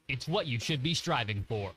It's what you should be striving for.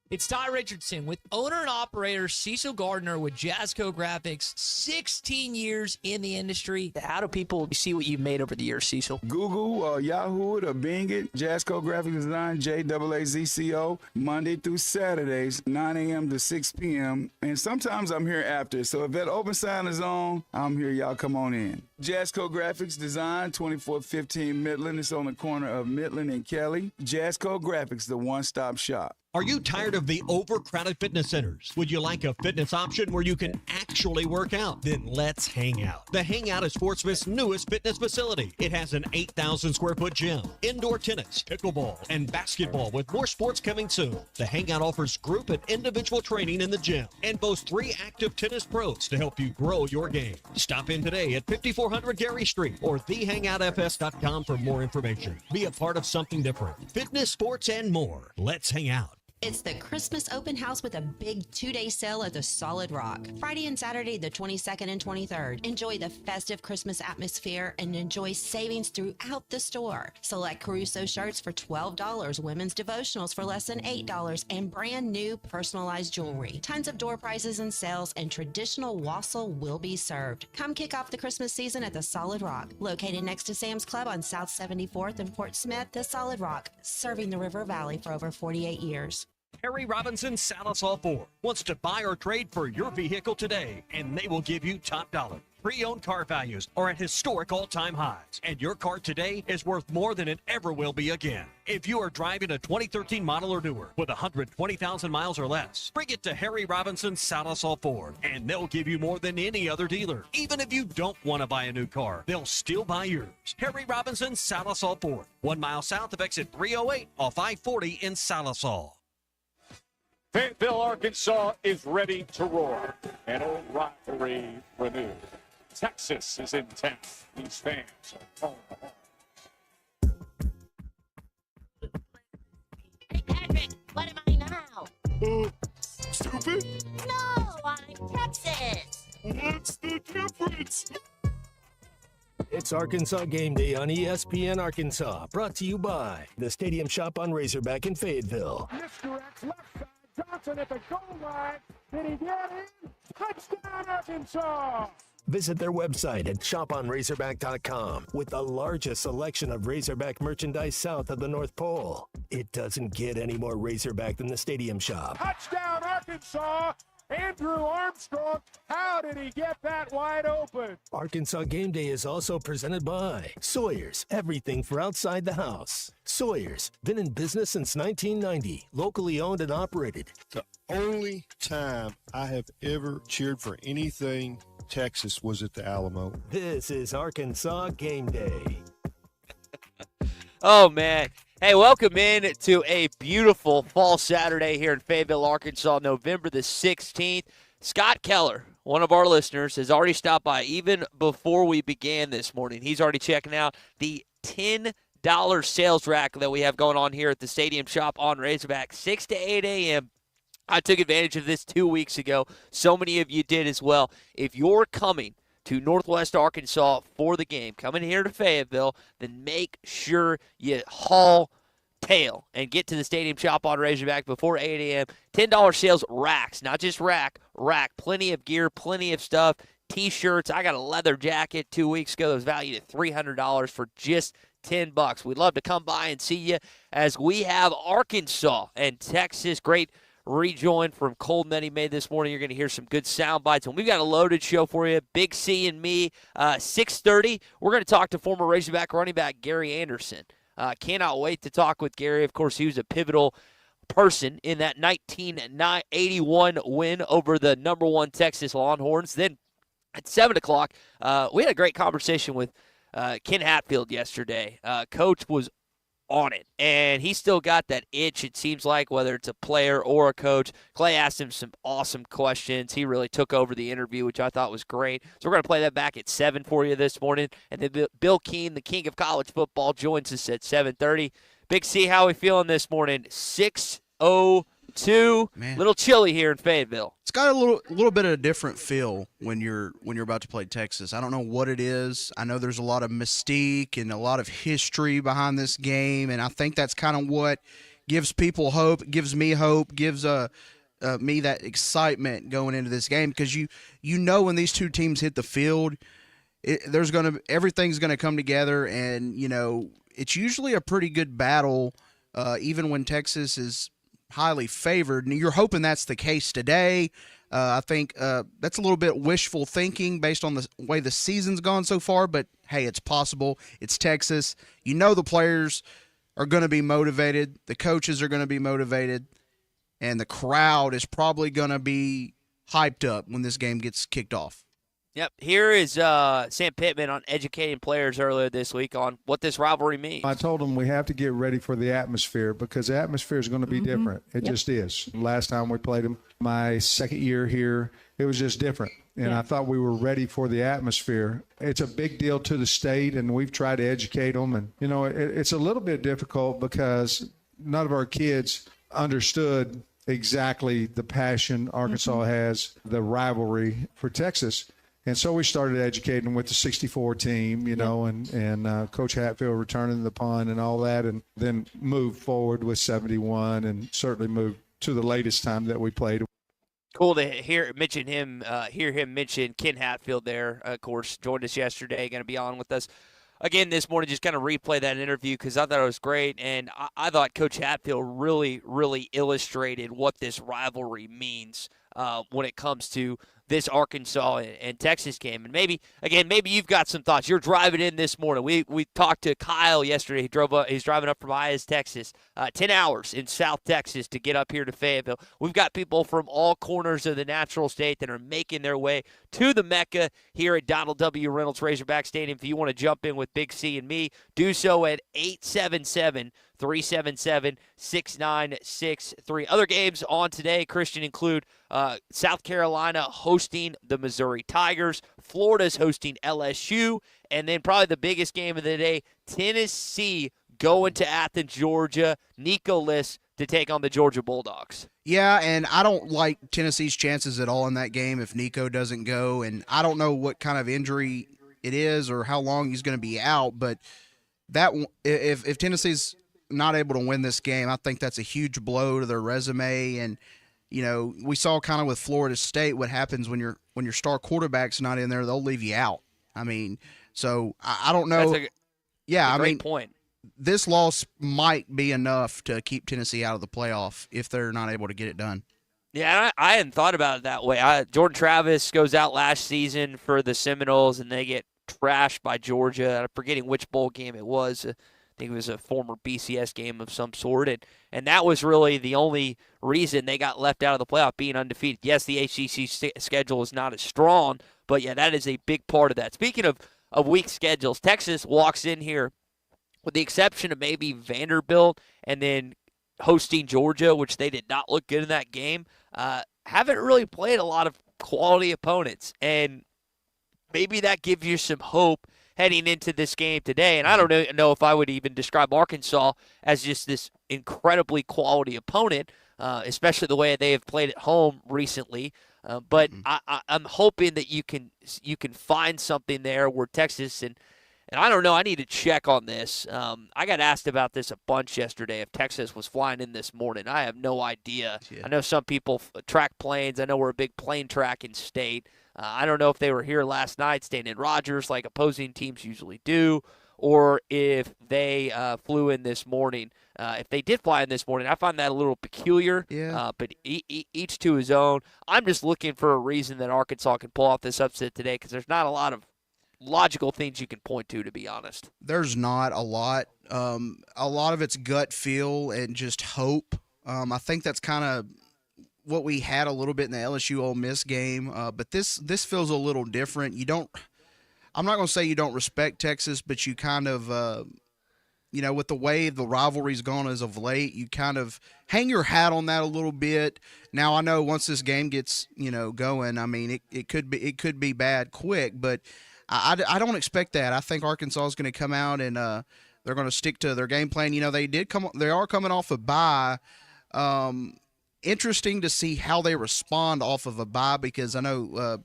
It's Ty Richardson with owner and operator Cecil Gardner with Jazzco Graphics, 16 years in the industry. How do people see what you've made over the years, Cecil? Google, Yahoo it, or Bing it. Jazzco Graphics Design, JAAZCO, Monday through Saturdays, 9 a.m. to 6 p.m. And sometimes I'm here after. So if that open sign is on, I'm here. Y'all come on in. Jazzco Graphics Design, 2415 Midland. It's on the corner of Midland and Kelly. Jazzco Graphics, the one-stop shop. Are you tired of the overcrowded fitness centers? Would you like a fitness option where you can actually work out? Then let's hang out. The Hangout is Fort Smith's newest fitness facility. It has an 8,000 square foot gym, indoor tennis, pickleball, and basketball with more sports coming soon. The Hangout offers group and individual training in the gym and boasts 3 active tennis pros to help you grow your game. Stop in today at 5400 Gary Street or thehangoutfs.com for more information. Be a part of something different. Fitness, sports, and more. Let's hang out. It's the Christmas open house with a big 2-day sale at the Solid Rock. Friday and Saturday, the 22nd and 23rd. Enjoy the festive Christmas atmosphere and enjoy savings throughout the store. Select Caruso shirts for $12, women's devotionals for less than $8, and brand new personalized jewelry. Tons of door prizes and sales, and traditional wassail will be served. Come kick off the Christmas season at the Solid Rock. Located next to Sam's Club on South 74th and Fort Smith, the Solid Rock, serving the River Valley for over 48 years. Harry Robinson Salisol Ford wants to buy or trade for your vehicle today, and they will give you top dollar. Pre-owned car values are at historic all-time highs, and your car today is worth more than it ever will be again. If you are driving a 2013 model or newer with 120,000 miles or less, bring it to Harry Robinson Salisol Ford, and they'll give you more than any other dealer. Even if you don't want to buy a new car, they'll still buy yours. Harry Robinson Salisol Ford, 1 mile south of exit 308 off I-40 in Salisol. Fayetteville, Arkansas is ready to roar. An old rivalry renewed. Texas is in town. These fans are calling the horns. Hey, Patrick, what am I now? Stupid? No, I'm Texas. What's the difference? It's Arkansas Game Day on ESPN Arkansas, brought to you by the Stadium Shop on Razorback in Fayetteville. Mr. X left side. Johnson at the goal line. Did he get in? Touchdown, Arkansas! Visit their website at shoponrazorback.com with the largest selection of Razorback merchandise south of the North Pole. It doesn't get any more Razorback than the Stadium Shop. Touchdown, Arkansas! Andrew Armstrong, how did he get that wide open? Arkansas Game Day is also presented by Sawyer's, everything for outside the house. Sawyer's, been in business since 1990, locally owned and operated. The only time I have ever cheered for anything Texas was at the Alamo. This is Arkansas Game Day. Oh, man. Hey, welcome in to a beautiful fall Saturday here in Fayetteville, Arkansas, November the 16th. Scott Keller, one of our listeners, has already stopped by even before we began this morning. He's already checking out the $10 sales rack that we have going on here at the Stadium Shop on Razorback, 6 to 8 a.m. I took advantage of this 2 weeks ago. So many of you did as well. If you're coming to Northwest Arkansas for the game, coming here to Fayetteville, then make sure you haul tail and get to the Stadium Shop on Razorback before 8 a.m. $10 sales racks, not just rack. Plenty of gear, plenty of stuff, T-shirts. I got a leather jacket 2 weeks ago that was valued at $300 for just $10. We'd love to come by and see you as we have Arkansas and Texas. Great rejoin from Colton that he made this morning. You're going to hear some good sound bites, and we've got a loaded show for you. Big C and me, 6:30. We're going to talk to former Razorback running back Gary Anderson. Cannot wait to talk with Gary. Of course, he was a pivotal person in that 1981 win over the number 1 Texas Longhorns. Then at 7 o'clock, we had a great conversation with Ken Hatfield yesterday. Coach was on it, and he still got that itch, it seems like, whether it's a player or a coach. Clay asked him some awesome questions. He really took over the interview, which I thought was great. So we're going to play that back at 7 for you this morning. And then Bill Keene, the king of college football, joins us at 7:30. Big C, how we feeling this morning? 6:03 2. Man. Little chilly here in Fayetteville. It's got a little bit of a different feel when you're about to play Texas. I don't know what it is. I know there's a lot of mystique and a lot of history behind this game, and I think that's kind of what gives people hope, gives me hope, gives me that excitement going into this game, because you know when these two teams hit the field, everything's gonna come together, and it's usually a pretty good battle, even when Texas is highly favored. And you're hoping that's the case today. I think that's a little bit wishful thinking based on the way the season's gone so far, but hey, it's possible. It's Texas. The players are going to be motivated. The coaches are going to be motivated. And the crowd is probably going to be hyped up when this game gets kicked off. Yep. Here is Sam Pittman on educating players earlier this week on what this rivalry means. I told them we have to get ready for the atmosphere, because the atmosphere is going to be different. It just is. Last time we played them, my second year here, it was just different. And I thought we were ready for the atmosphere. It's a big deal to the state, and we've tried to educate them. And, it's a little bit difficult because none of our kids understood exactly the passion Arkansas has, the rivalry for Texas. And so we started educating them with the 64 team, and Coach Hatfield returning the punt and all that, and then moved forward with 71 and certainly moved to the latest time that we played. Cool to hear him mention Ken Hatfield there. Of course, joined us yesterday, going to be on with us again this morning. Just kind of replay that interview because I thought it was great, and I thought Coach Hatfield really, really illustrated what this rivalry means when it comes to this Arkansas and Texas game. And maybe you've got some thoughts. You're driving in this morning. We talked to Kyle yesterday. He's driving up from Ayers, Texas, 10 hours in South Texas to get up here to Fayetteville. We've got people from all corners of the natural state that are making their way to the Mecca here at Donald W. Reynolds Razorback Stadium. If you want to jump in with Big C and me, do so at 877-377-6963. Other games on today, Christian, include South Carolina hosting the Missouri Tigers, Florida's hosting LSU, and then probably the biggest game of the day, Tennessee going to Athens, Georgia, Nico Liss to take on the Georgia Bulldogs. Yeah, and I don't like Tennessee's chances at all in that game if Nico doesn't go, and I don't know what kind of injury it is or how long he's going to be out, but that if Tennessee's not able to win this game, I think that's a huge blow to their resume. And we saw kind of with Florida State what happens when your star quarterback's not in there; they'll leave you out. I mean, so I don't know. That's a great point. This loss might be enough to keep Tennessee out of the playoff if they're not able to get it done. Yeah, I hadn't thought about it that way. Jordan Travis goes out last season for the Seminoles, and they get trashed by Georgia. I'm forgetting which bowl game it was. I think it was a former BCS game of some sort, and that was really the only reason they got left out of the playoff, being undefeated. Yes, the ACC schedule is not as strong, but yeah, that is a big part of that. Speaking of weak schedules, Texas walks in here, with the exception of maybe Vanderbilt and then hosting Georgia, which they did not look good in that game, haven't really played a lot of quality opponents. And maybe that gives you some hope heading into this game today. And I don't know if I would even describe Arkansas as just this incredibly quality opponent, especially the way they have played at home recently. But I'm hoping that you can find something there where Texas and I don't know, I need to check on this. I got asked about this a bunch yesterday if Texas was flying in this morning. I have no idea. Yeah. I know some people track planes. I know we're a big plane tracking state. I don't know if they were here last night staying in Rogers like opposing teams usually do, or if they flew in this morning. If they did fly in this morning, I find that a little peculiar. Yeah. But each to his own. I'm just looking for a reason that Arkansas can pull off this upset today, because there's not a lot of logical things you can point to be honest. There's not a lot. A lot of it's gut feel and just hope. I think that's kind of what we had a little bit in the LSU Ole Miss game. But this feels a little different. I'm not going to say you don't respect Texas, but you kind of, with the way the rivalry's gone as of late, you kind of hang your hat on that a little bit. Now I know once this game gets, going, I mean, it could be bad quick, but I don't expect that. I think Arkansas is going to come out and they're going to stick to their game plan. They are coming off a bye in interesting to see how they respond off of a bye, because I know,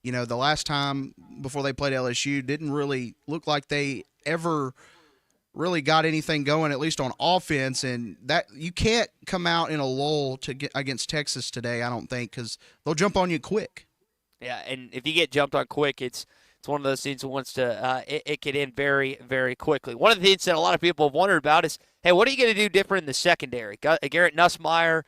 the last time before they played LSU didn't really look like they ever really got anything going, at least on offense, and that you can't come out in a lull to get against Texas today, I don't think, because they'll jump on you quick. Yeah, and if you get jumped on quick, it's one of those things that wants to it can end very, very quickly. One of the things that a lot of people have wondered about is, hey, what are you going to do different in the secondary? Garrett Nussmeier,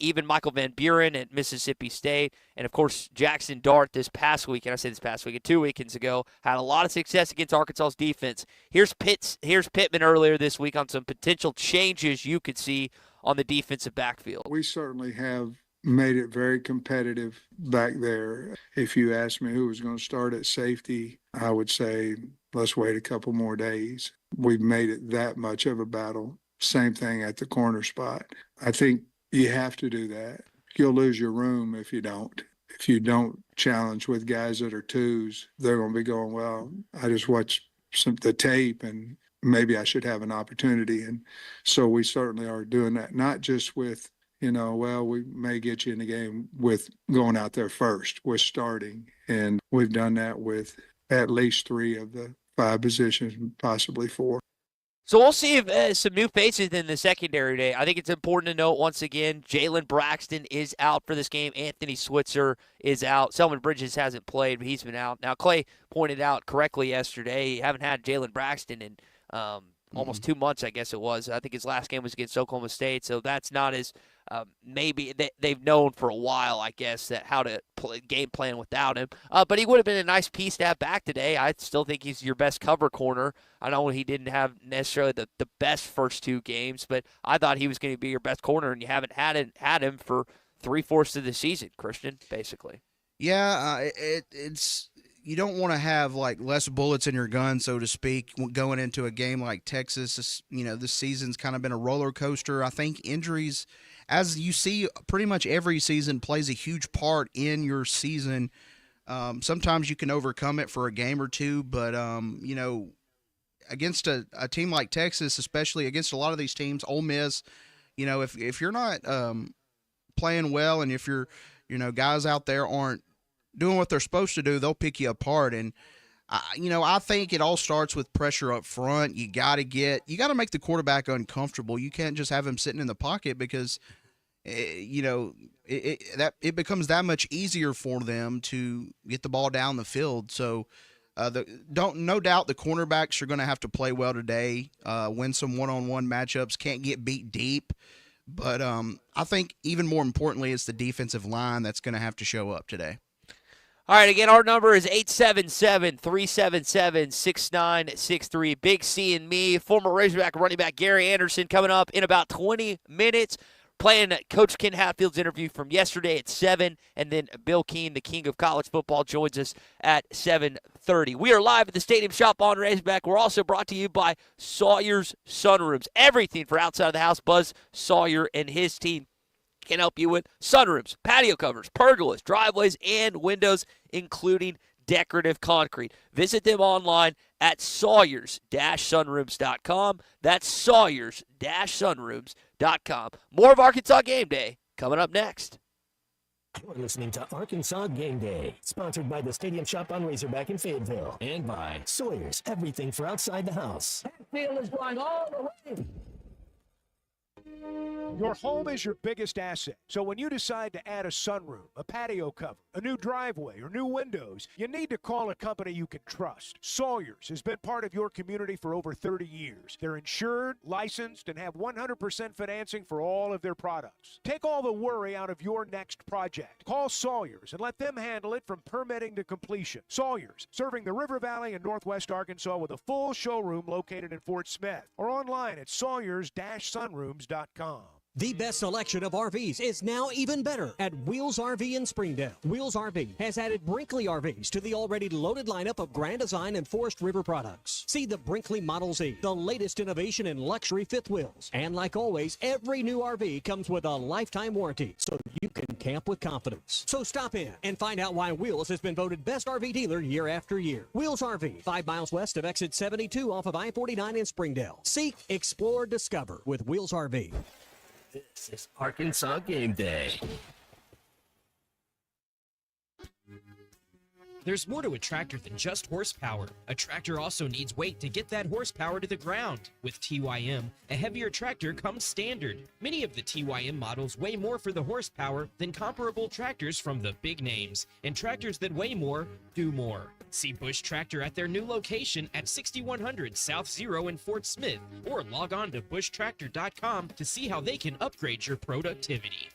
even Michael Van Buren at Mississippi State, and, of course, Jackson Dart this past weekend. I say this past weekend, 2 weekends ago, had a lot of success against Arkansas's defense. Here's Pittman earlier this week on some potential changes you could see on the defensive backfield. We certainly have made it very competitive back there. If you asked me who was going to start at safety, I would say let's wait a couple more days. We've made it that much of a battle. Same thing at the corner spot. I think you have to do that. You'll lose your room if you don't. If you don't challenge with guys that are twos, they're going to be going, well, I just watched the tape and maybe I should have an opportunity. And so we certainly are doing that, not just with, we may get you in the game with going out there first, with starting. And we've done that with at least 3 of the 5 positions, possibly 4. So we'll see if some new faces in the secondary today. I think it's important to note once again, Jalen Braxton is out for this game. Anthony Switzer is out. Selman Bridges hasn't played, but he's been out. Now, Clay pointed out correctly yesterday, you haven't had Jalen Braxton in almost 2 months, I guess it was. I think his last game was against Oklahoma State, so that's not as maybe they've known for a while, I guess, that how to game plan without him. But he would have been a nice piece to have back today. I still think he's your best cover corner. I know he didn't have necessarily the best first 2 games, but I thought he was going to be your best corner, and you haven't had him for 3/4 of the season, Christian, basically. Yeah, it's you don't want to have like less bullets in your gun, so to speak, going into a game like Texas. This season's kind of been a roller coaster. I think injuries, as you see pretty much every season, plays a huge part in your season. Sometimes you can overcome it for a game or 2, but against a team like Texas, especially against a lot of these teams, Ole Miss, if you're not playing well, and if your guys out there aren't doing what they're supposed to do, they'll pick you apart. And I think it all starts with pressure up front. You got to make the quarterback uncomfortable. You can't just have him sitting in the pocket, because it becomes that much easier for them to get the ball down the field. So no doubt the cornerbacks are going to have to play well today, win some one-on-one matchups, can't get beat deep. But I think even more importantly, it's the defensive line that's going to have to show up today. All right, again, our number is 877-377-6963. Big C and me, former Razorback running back Gary Anderson, coming up in about 20 minutes. Playing Coach Ken Hatfield's interview from yesterday at 7, and then Bill Keene, the king of college football, joins us at 7:30. We are live at the Stadium Shop on Razorback. We're also brought to you by Sawyer's Sunrooms. Everything for outside of the house, Buzz Sawyer and his team can help you with sunrooms, patio covers, pergolas, driveways, and windows, including decorative concrete. Visit them online at Sawyers-sunrooms.com. That's Sawyers-sunrooms.com. More of Arkansas Game Day coming up next. You're listening to Arkansas Game Day, sponsored by the Stadium Shop on Razorback in Fayetteville, and by Sawyer's, everything for outside the house. Hatfield is going all the way. Your home is your biggest asset. So when you decide to add a sunroom, a patio cover, a new driveway, or new windows, you need to call a company you can trust. Sawyer's has been part of your community for over 30 years. They're insured, licensed, and have 100% financing for all of their products. Take all the worry out of your next project. Call Sawyer's and let them handle it from permitting to completion. Sawyer's, serving the River Valley and Northwest Arkansas with a full showroom located in Fort Smith, or online at Sawyers-sunrooms.com. The best selection of RVs is now even better at Wheels RV in Springdale. Wheels RV has added Brinkley RVs to the already loaded lineup of Grand Design and Forest River products. See the Brinkley Model Z, the latest innovation in luxury fifth wheels. And like always, every new RV comes with a lifetime warranty, so you can camp with confidence. So stop in and find out why Wheels has been voted best RV dealer year after year. Wheels RV, 5 miles west of exit 72 off of I-49 in Springdale. Seek, explore, discover with Wheels RV. This is Arkansas Game Day. There's more to a tractor than just horsepower. A tractor also needs weight to get that horsepower to the ground. With TYM, a heavier tractor comes standard. Many of the TYM models weigh more for the horsepower than comparable tractors from the big names. And tractors that weigh more, do more. See Bush Tractor at their new location at 6100 South Zero in Fort Smith, or log on to bushtractor.com to see how they can upgrade your productivity.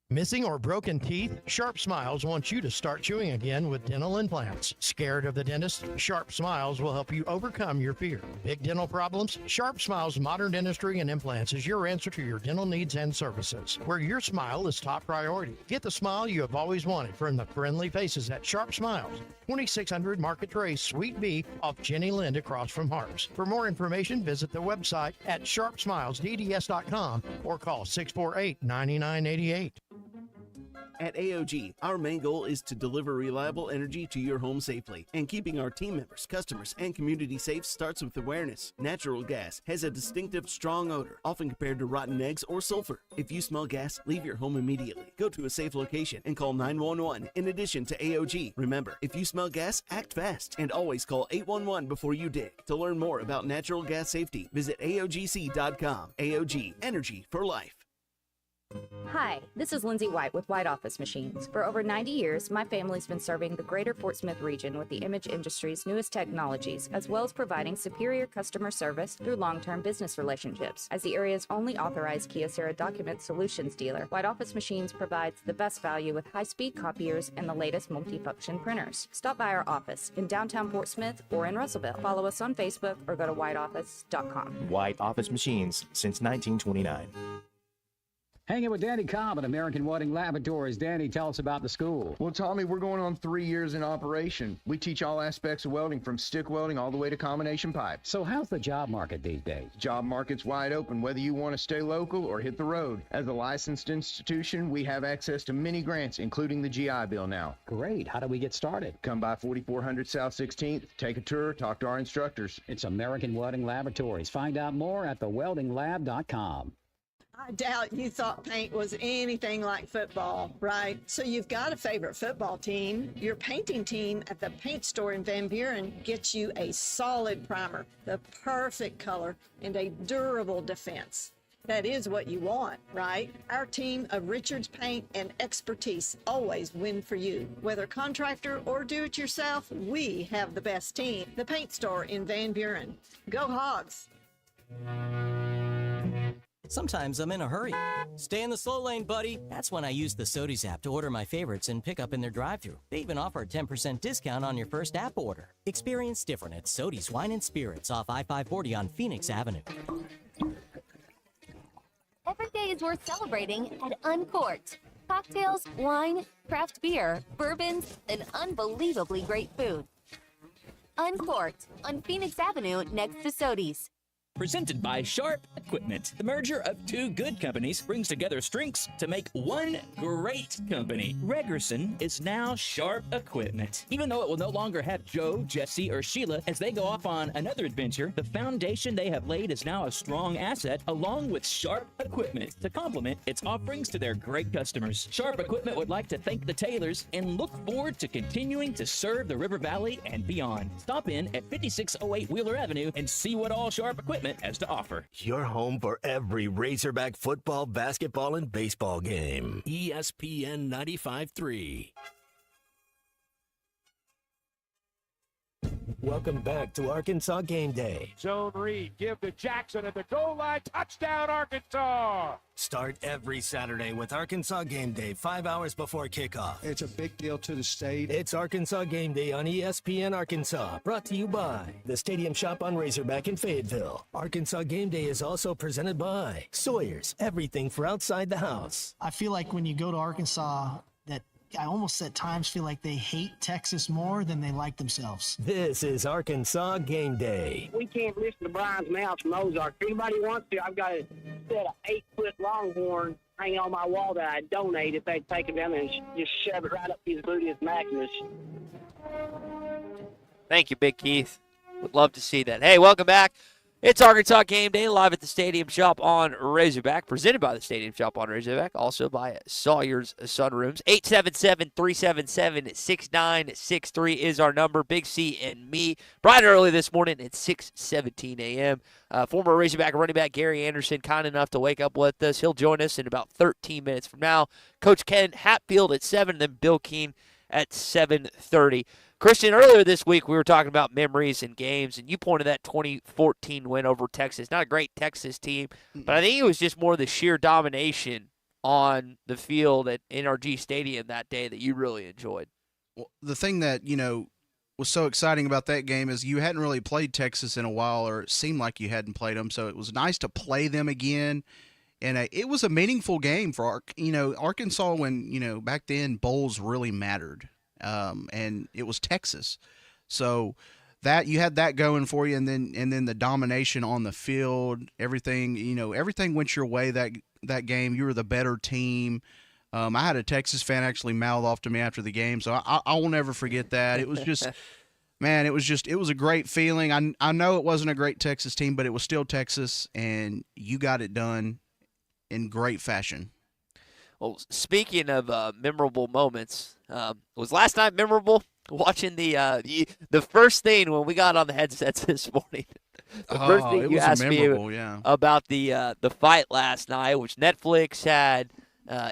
Missing or broken teeth? Sharp Smiles wants you to start chewing again with dental implants. Scared of the dentist? Sharp Smiles will help you overcome your fear. Big dental problems? Sharp Smiles Modern Dentistry and Implants is your answer to your dental needs and services, where your smile is top priority. Get the smile you have always wanted from the friendly faces at Sharp Smiles, 2600 Market Trace, Suite B, off Jenny Lind across from Harps. For more information, visit the website at sharpsmilesdds.com or call 648-9988. At AOG, our main goal is to deliver reliable energy to your home safely. And keeping our team members, customers, and community safe starts with awareness. Natural gas has a distinctive, strong odor, often compared to rotten eggs or sulfur. If you smell gas, leave your home immediately. Go to a safe location and call 911 in addition to AOG. Remember, if you smell gas, act fast. And always call 811 before you dig. To learn more about natural gas safety, visit AOGC.com. AOG, energy for life. Hi, this is Lindsay White with White Office Machines. For over 90 years, my family's been serving the greater Fort Smith region with the image industry's newest technologies, as well as providing superior customer service through long-term business relationships. As the area's only authorized Kyocera document solutions dealer, White Office Machines provides the best value with high-speed copiers and the latest multifunction printers. Stop by our office in downtown Fort Smith or in Russellville. Follow us on Facebook or go to whiteoffice.com. White Office Machines since 1929. Hanging with Danny Cobb at American Welding Laboratories. Danny, tell us about the school. Well, Tommy, we're going on 3 years in operation. We teach all aspects of welding, from stick welding all the way to combination pipe. So how's the job market these days? Job market's wide open, whether you want to stay local or hit the road. As a licensed institution, we have access to many grants, including the GI Bill now. Great. How do we get started? Come by 4400 South 16th, take a tour, talk to our instructors. It's American Welding Laboratories. Find out more at theweldinglab.com. I doubt you thought paint was anything like football, right? So you've got a favorite football team. Your painting team at the paint store in Van Buren gets you a solid primer, the perfect color, and a durable defense. That is what you want, right? Our team of Richards Paint and expertise always win for you. Whether contractor or do-it-yourself, we have the best team. The paint store in Van Buren. Go Hogs! Sometimes I'm in a hurry. Stay in the slow lane, buddy. That's when I use the Sodies app to order my favorites and pick up in their drive-thru. They even offer a 10% discount on your first app order. Experience different at Sodies Wine and Spirits off I-540 on Phoenix Avenue. Every day is worth celebrating at Uncorked. Cocktails, wine, craft beer, bourbons, and unbelievably great food. Uncorked on Phoenix Avenue next to Sodies. Presented by Sharp Equipment. The merger of two good companies brings together strengths to make one great company. Regerson is now Sharp Equipment. Even though it will no longer have Joe, Jesse, or Sheila as they go off on another adventure, the foundation they have laid is now a strong asset along with Sharp Equipment to complement its offerings to their great customers. Sharp Equipment would like to thank the Taylors and look forward to continuing to serve the River Valley and beyond. Stop in at 5608 Wheeler Avenue and see what all Sharp Equipment has to offer. Your home for every Razorback football, basketball, and baseball game. ESPN 95.3. Welcome back to Arkansas Game Day. Zone read, give to Jackson at the goal line. Touchdown, Arkansas! Start every Saturday with Arkansas Game Day, 5 hours before kickoff. It's a big deal to the state. It's Arkansas Game Day on ESPN Arkansas, brought to you by the Stadium Shop on Razorback in Fayetteville. Arkansas Game Day is also presented by Sawyer's, everything for outside the house. I feel like when you go to Arkansas, I almost at times feel like they hate Texas more than they like themselves. This is Arkansas Game Day. We can't listen to Brian's mouth from Ozark. If anybody wants to, I've got a set of 8-foot longhorn hanging on my wall that I'd donate if they'd take him down there and just shove it right up his gluteus maximus. Thank you, Big Keith. Would love to see that. Hey, welcome back It's Arkansas Game Day live at the Stadium Shop on Razorback, presented by the Stadium Shop on Razorback, also by Sawyer's Sunrooms. 877-377-6963 is our number. Big C and me. Bright early this morning at 6:17 a.m. Former Razorback running back Gary Anderson, kind enough to wake up with us. He'll join us in about 13 minutes from now. Coach Ken Hatfield at 7, and then Bill Keene at 7:30. Christian, earlier this week we were talking about memories and games, and you pointed that 2014 win over Texas. Not a great Texas team, but I think it was just more the sheer domination on the field at NRG Stadium that day that you really enjoyed. Well, the thing that, was so exciting about that game is you hadn't really played Texas in a while, or it seemed like you hadn't played them, so it was nice to play them again. And it was a meaningful game for Arkansas when, back then bowls really mattered. And it was Texas. So that you had that going for you, and then the domination on the field, everything went your way that game. You were the better team. I had a Texas fan actually mouth off to me after the game, so I will never forget that. It was just man, it was a great feeling. I know it wasn't a great Texas team, but it was still Texas, and you got it done in great fashion. Well, speaking of memorable moments, was last night memorable? Watching the first thing when we got on the headsets this morning. The first thing you asked me about the fight last night, which Netflix had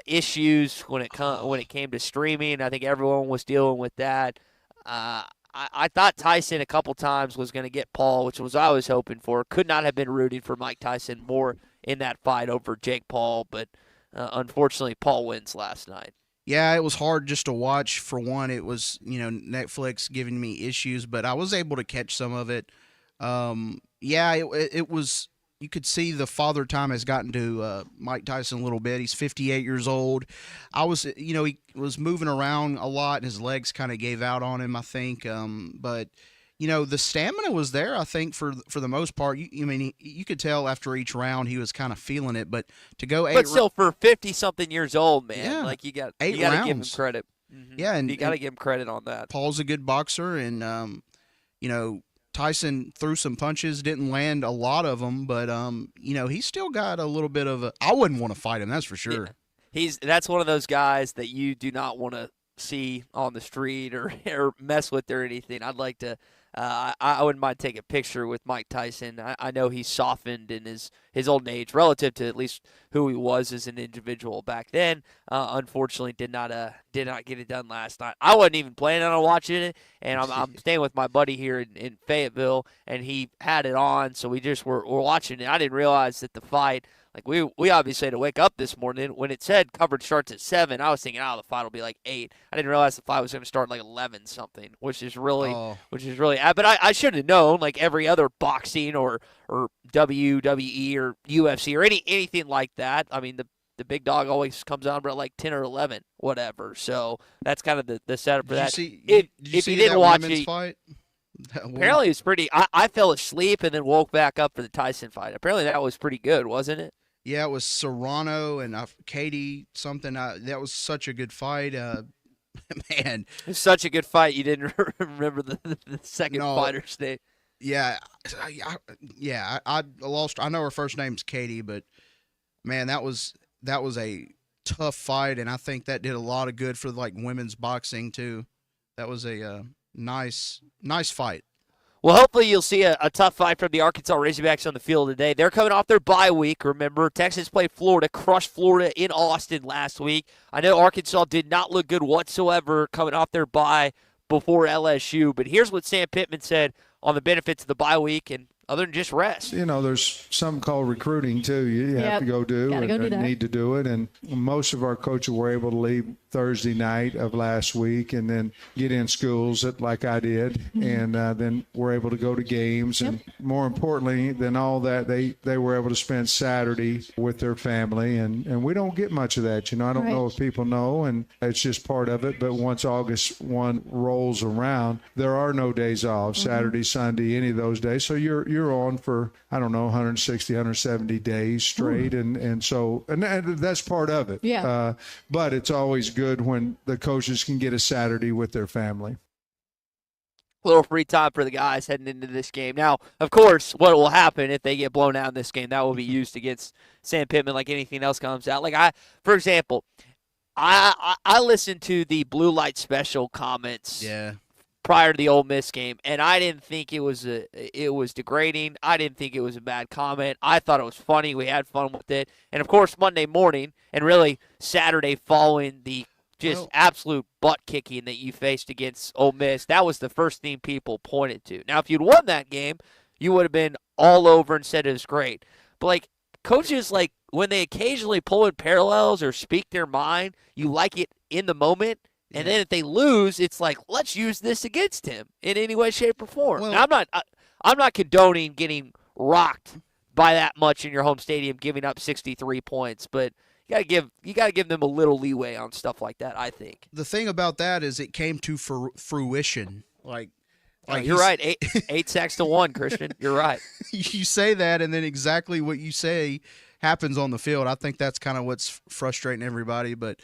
issues when it came to streaming. I think everyone was dealing with that. I thought Tyson a couple times was going to get Paul, which was what I was hoping for. Could not have been rooting for Mike Tyson more in that fight over Jake Paul, but unfortunately, Paul wins last night. Yeah, it was hard just to watch. For one, it was, Netflix giving me issues, but I was able to catch some of it. It was, you could see the father time has gotten to Mike Tyson a little bit. He's 58 years old. He was moving around a lot, and his legs kind of gave out on him, I think. But the stamina was there, I think, for the most part. You could tell after each round he was kind of feeling it, but to go 8 But still, for 50-something years old, man, you got to give him credit. Mm-hmm. Yeah, and you got to give him credit on that. Paul's a good boxer, and Tyson threw some punches, didn't land a lot of them, but he's still got a little bit of a. I wouldn't want to fight him, that's for sure. Yeah. That's one of those guys that you do not want to see on the street or mess with or anything. I'd like to. I wouldn't mind taking a picture with Mike Tyson. I know he's softened in his old age relative to at least who he was as an individual back then. Unfortunately, did not get it done last night. I wasn't even planning on watching it, and I'm staying with my buddy here in Fayetteville, and he had it on, so we just were watching it. I didn't realize that the fight. Like, we obviously had to wake up this morning. When it said coverage starts at 7, I was thinking, the fight will be like 8. I didn't realize the fight was going to start like 11-something, which is really but I should have known, like every other boxing or WWE or UFC or anything like that. I mean, the big dog always comes on about like 10 or 11, whatever. So that's kind of the setup for that. Did you see that women's fight? Apparently it's pretty. I fell asleep and then woke back up for the Tyson fight. Apparently that was pretty good, wasn't it? Yeah, it was Serrano and Katie something. That was such a good fight. Man, it's such a good fight. You didn't remember the second fighter's name. Yeah, I lost. I know her first name's Katie, but man, that was a tough fight, and I think that did a lot of good for like women's boxing too. That was a nice fight. Well, hopefully you'll see a tough fight from the Arkansas Razorbacks on the field today. They're coming off their bye week. Remember, Texas played Florida, crushed Florida in Austin last week. I know Arkansas did not look good whatsoever coming off their bye before LSU, but here's what Sam Pittman said on the benefits of the bye week and other than just rest. There's something called recruiting, too. You have to go do and need to do it. And most of our coaches were able to leave Thursday night of last week and then get in schools like I did. And then we're able to go to games. And more importantly than all that, they were able to spend Saturday with their family. And we don't get much of that. I don't know if people know, and it's just part of it. But once August 1 rolls around, there are no days off, Saturday, Sunday, any of those days. So you're on for, 160, 170 days straight. And that's part of it. Yeah. But it's always good when the coaches can get a Saturday with their family. A little free time for the guys heading into this game. Now, of course, what will happen if they get blown out in this game, that will be used against Sam Pittman like anything else comes out. For example, I listened to the Blue Light Special comments prior to the Ole Miss game, and I didn't think it was degrading. I didn't think it was a bad comment. I thought it was funny. We had fun with it. And, of course, Monday morning and really Saturday following the absolute butt-kicking that you faced against Ole Miss, that was the first thing people pointed to. Now, if you'd won that game, you would have been all over and said it was great. But, coaches, when they occasionally pull in parallels or speak their mind, you like it in the moment. And then if they lose, it's like, let's use this against him in any way, shape, or form. Well, now, I'm not condoning getting rocked by that much in your home stadium, giving up 63 points, but you gotta give them a little leeway on stuff like that, I think. The thing about that is it came to fruition. You're right. 8 sacks to 1, Christian. You're right. You say that, and then exactly what you say happens on the field. I think that's kind of what's frustrating everybody. But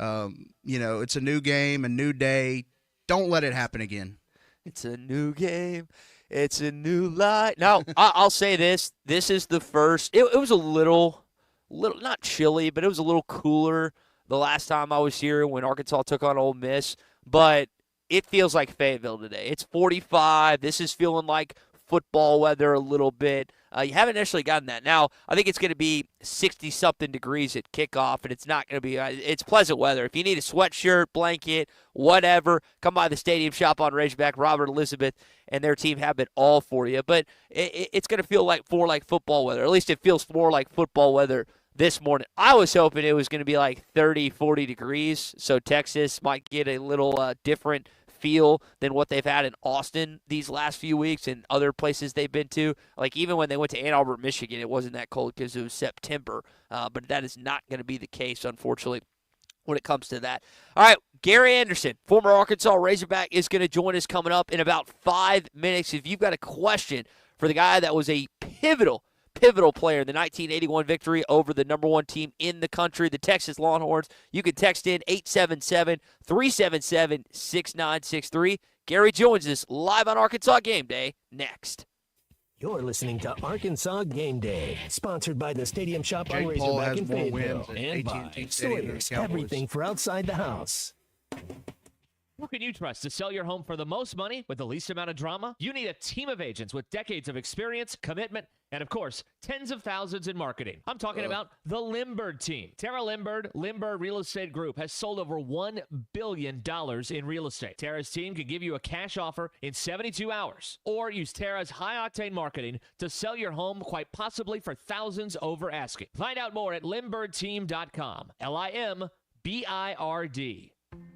it's a new game, a new day. Don't let it happen again. It's a new game. It's a new light. Now, I'll say this. This is the first. It was a little not chilly, but it was a little cooler the last time I was here when Arkansas took on Ole Miss. But it feels like Fayetteville today. It's 45. This is feeling like football weather a little bit. You haven't necessarily gotten that. Now, I think it's going to be 60-something degrees at kickoff, and it's not going to be it's pleasant weather. If you need a sweatshirt, blanket, whatever, come by the stadium, shop on Razorback. Robert Elizabeth and their team have it all for you. But it's going to feel more like football weather. At least it feels more like football weather this morning. I was hoping it was going to be like 30, 40 degrees, so Texas might get a little different feel than what they've had in Austin these last few weeks and other places they've been to. Even when they went to Ann Arbor, Michigan, it wasn't that cold because it was September. But that is not going to be the case, unfortunately, when it comes to that. All right, Gary Anderson, former Arkansas Razorback, is going to join us coming up in about 5 minutes. If you've got a question for the guy that was a pivotal player in the 1981 victory over the number 1 team in the country, the Texas Longhorns, you can text in 877-377-6963. Gary joins us live on Arkansas Game Day next. You're listening to Arkansas Game Day, sponsored by the Stadium Shop on Razorback in Fayetteville and by Sawyer's, everything for outside the house. Who can you trust to sell your home for the most money with the least amount of drama? You need a team of agents with decades of experience, commitment, and of course, tens of thousands in marketing. I'm talking about the Limbird team. Tara Limbird Real Estate Group has sold over $1 billion in real estate. Tara's team can give you a cash offer in 72 hours or use Tara's high-octane marketing to sell your home quite possibly for thousands over asking. Find out more at limbirdteam.com. LIMBIRD.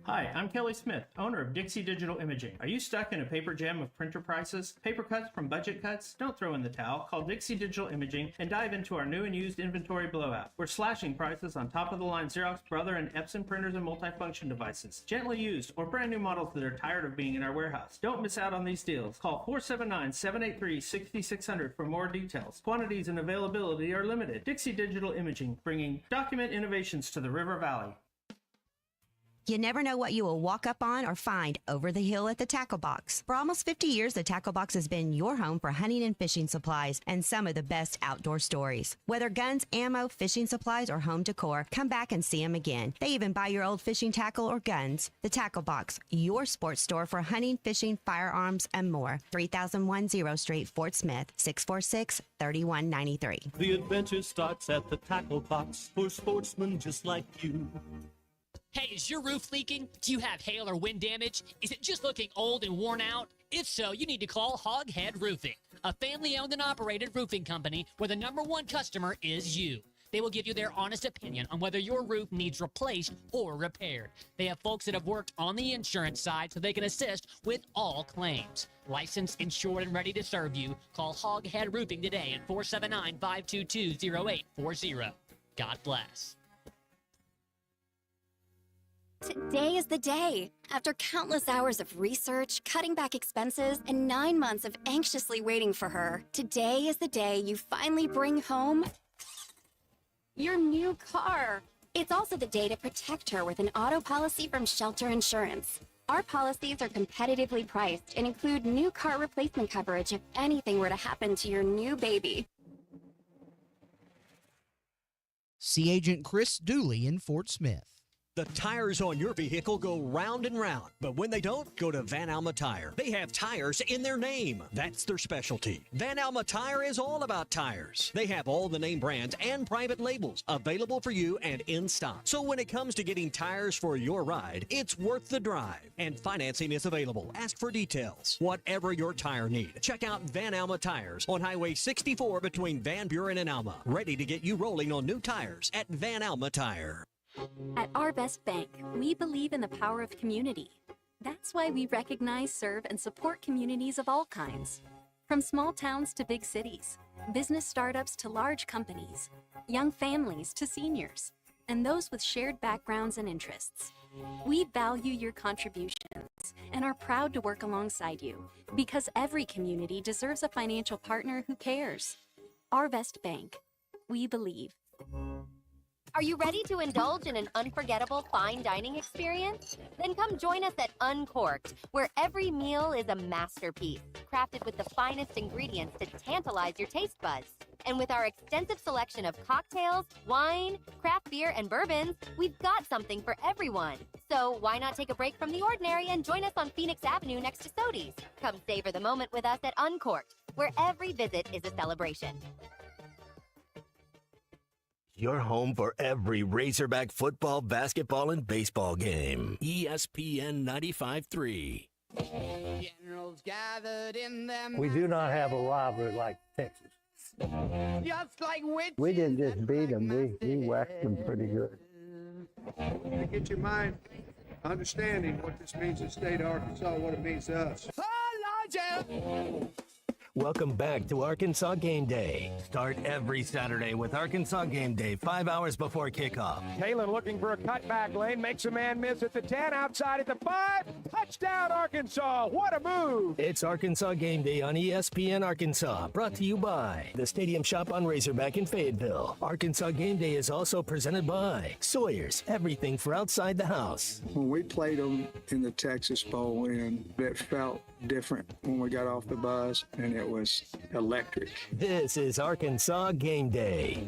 Hi, I'm Kelly Smith, owner of Dixie Digital Imaging. Are you stuck in a paper jam of printer prices? Paper cuts from budget cuts? Don't throw in the towel. Call Dixie Digital Imaging and dive into our new and used inventory blowout. We're slashing prices on top-of-the-line Xerox, Brother, and Epson printers and multifunction devices. Gently used or brand new models that are tired of being in our warehouse. Don't miss out on these deals. Call 479-783-6600 for more details. Quantities and availability are limited. Dixie Digital Imaging, bringing document innovations to the River Valley. You never know what you will walk up on or find over the hill at the Tackle Box. For almost 50 years, the Tackle Box has been your home for hunting and fishing supplies and some of the best outdoor stories. Whether guns, ammo, fishing supplies, or home decor, come back and see them again. They even buy your old fishing tackle or guns. The Tackle Box, your sports store for hunting, fishing, firearms, and more. 3010 Street, Fort Smith, 646-3193. The adventure starts at the Tackle Box for sportsmen just like you. Hey, is your roof leaking? Do you have hail or wind damage? Is it just looking old and worn out? If so, you need to call Hoghead Roofing, a family-owned and operated roofing company where the #1 customer is you. They will give you their honest opinion on whether your roof needs replaced or repaired. They have folks that have worked on the insurance side so they can assist with all claims. Licensed, insured, and ready to serve you. Call Hoghead Roofing today at 479-522-0840. God bless. Today is the day. After countless hours of research, cutting back expenses, and 9 months of anxiously waiting for her, today is the day you finally bring home your new car. It's also the day to protect her with an auto policy from Shelter Insurance. Our policies are competitively priced and include new car replacement coverage if anything were to happen to your new baby. See Agent Chris Dooley in Fort Smith. The tires on your vehicle go round and round, but when they don't, go to Van Alma Tire. They have tires in their name. That's their specialty. Van Alma Tire is all about tires. They have all the name brands and private labels available for you and in stock. So when it comes to getting tires for your ride, it's worth the drive. And financing is available. Ask for details. Whatever your tire need, check out Van Alma Tires on Highway 64 between Van Buren and Alma. Ready to get you rolling on new tires at Van Alma Tire. At Our Best Bank, we believe in the power of community. That's why we recognize, serve, and support communities of all kinds. From small towns to big cities, business startups to large companies, young families to seniors, and those with shared backgrounds and interests. We value your contributions and are proud to work alongside you because every community deserves a financial partner who cares. Our Best Bank. We believe. Are you ready to indulge in an unforgettable fine dining experience? Then come join us at Uncorked, where every meal is a masterpiece, crafted with the finest ingredients to tantalize your taste buds. And with our extensive selection of cocktails, wine, craft beer, and bourbons, we've got something for everyone. So why not take a break from the ordinary and join us on Phoenix Avenue next to Sodi's? Come savor the moment with us at Uncorked, where every visit is a celebration. Your home for every Razorback football, basketball, and baseball game. ESPN 95.3. We do not have a rivalry like Texas. We didn't just beat them, we whacked them pretty good. To get your mind understanding what this means to the state of Arkansas, what it means to us. Welcome back to Arkansas Game Day. Start every Saturday with Arkansas Game Day, 5 hours before kickoff. Taylor looking for a cutback lane, makes a man miss at the 10, outside at the 5. Touchdown, Arkansas. What a move. It's Arkansas Game Day on ESPN Arkansas, brought to you by the Stadium Shop on Razorback in Fayetteville. Arkansas Game Day is also presented by Sawyer's, everything for outside the house. When we played them in the Texas Bowl, and it felt different when we got off the bus, and it was electric. This is Arkansas Game Day.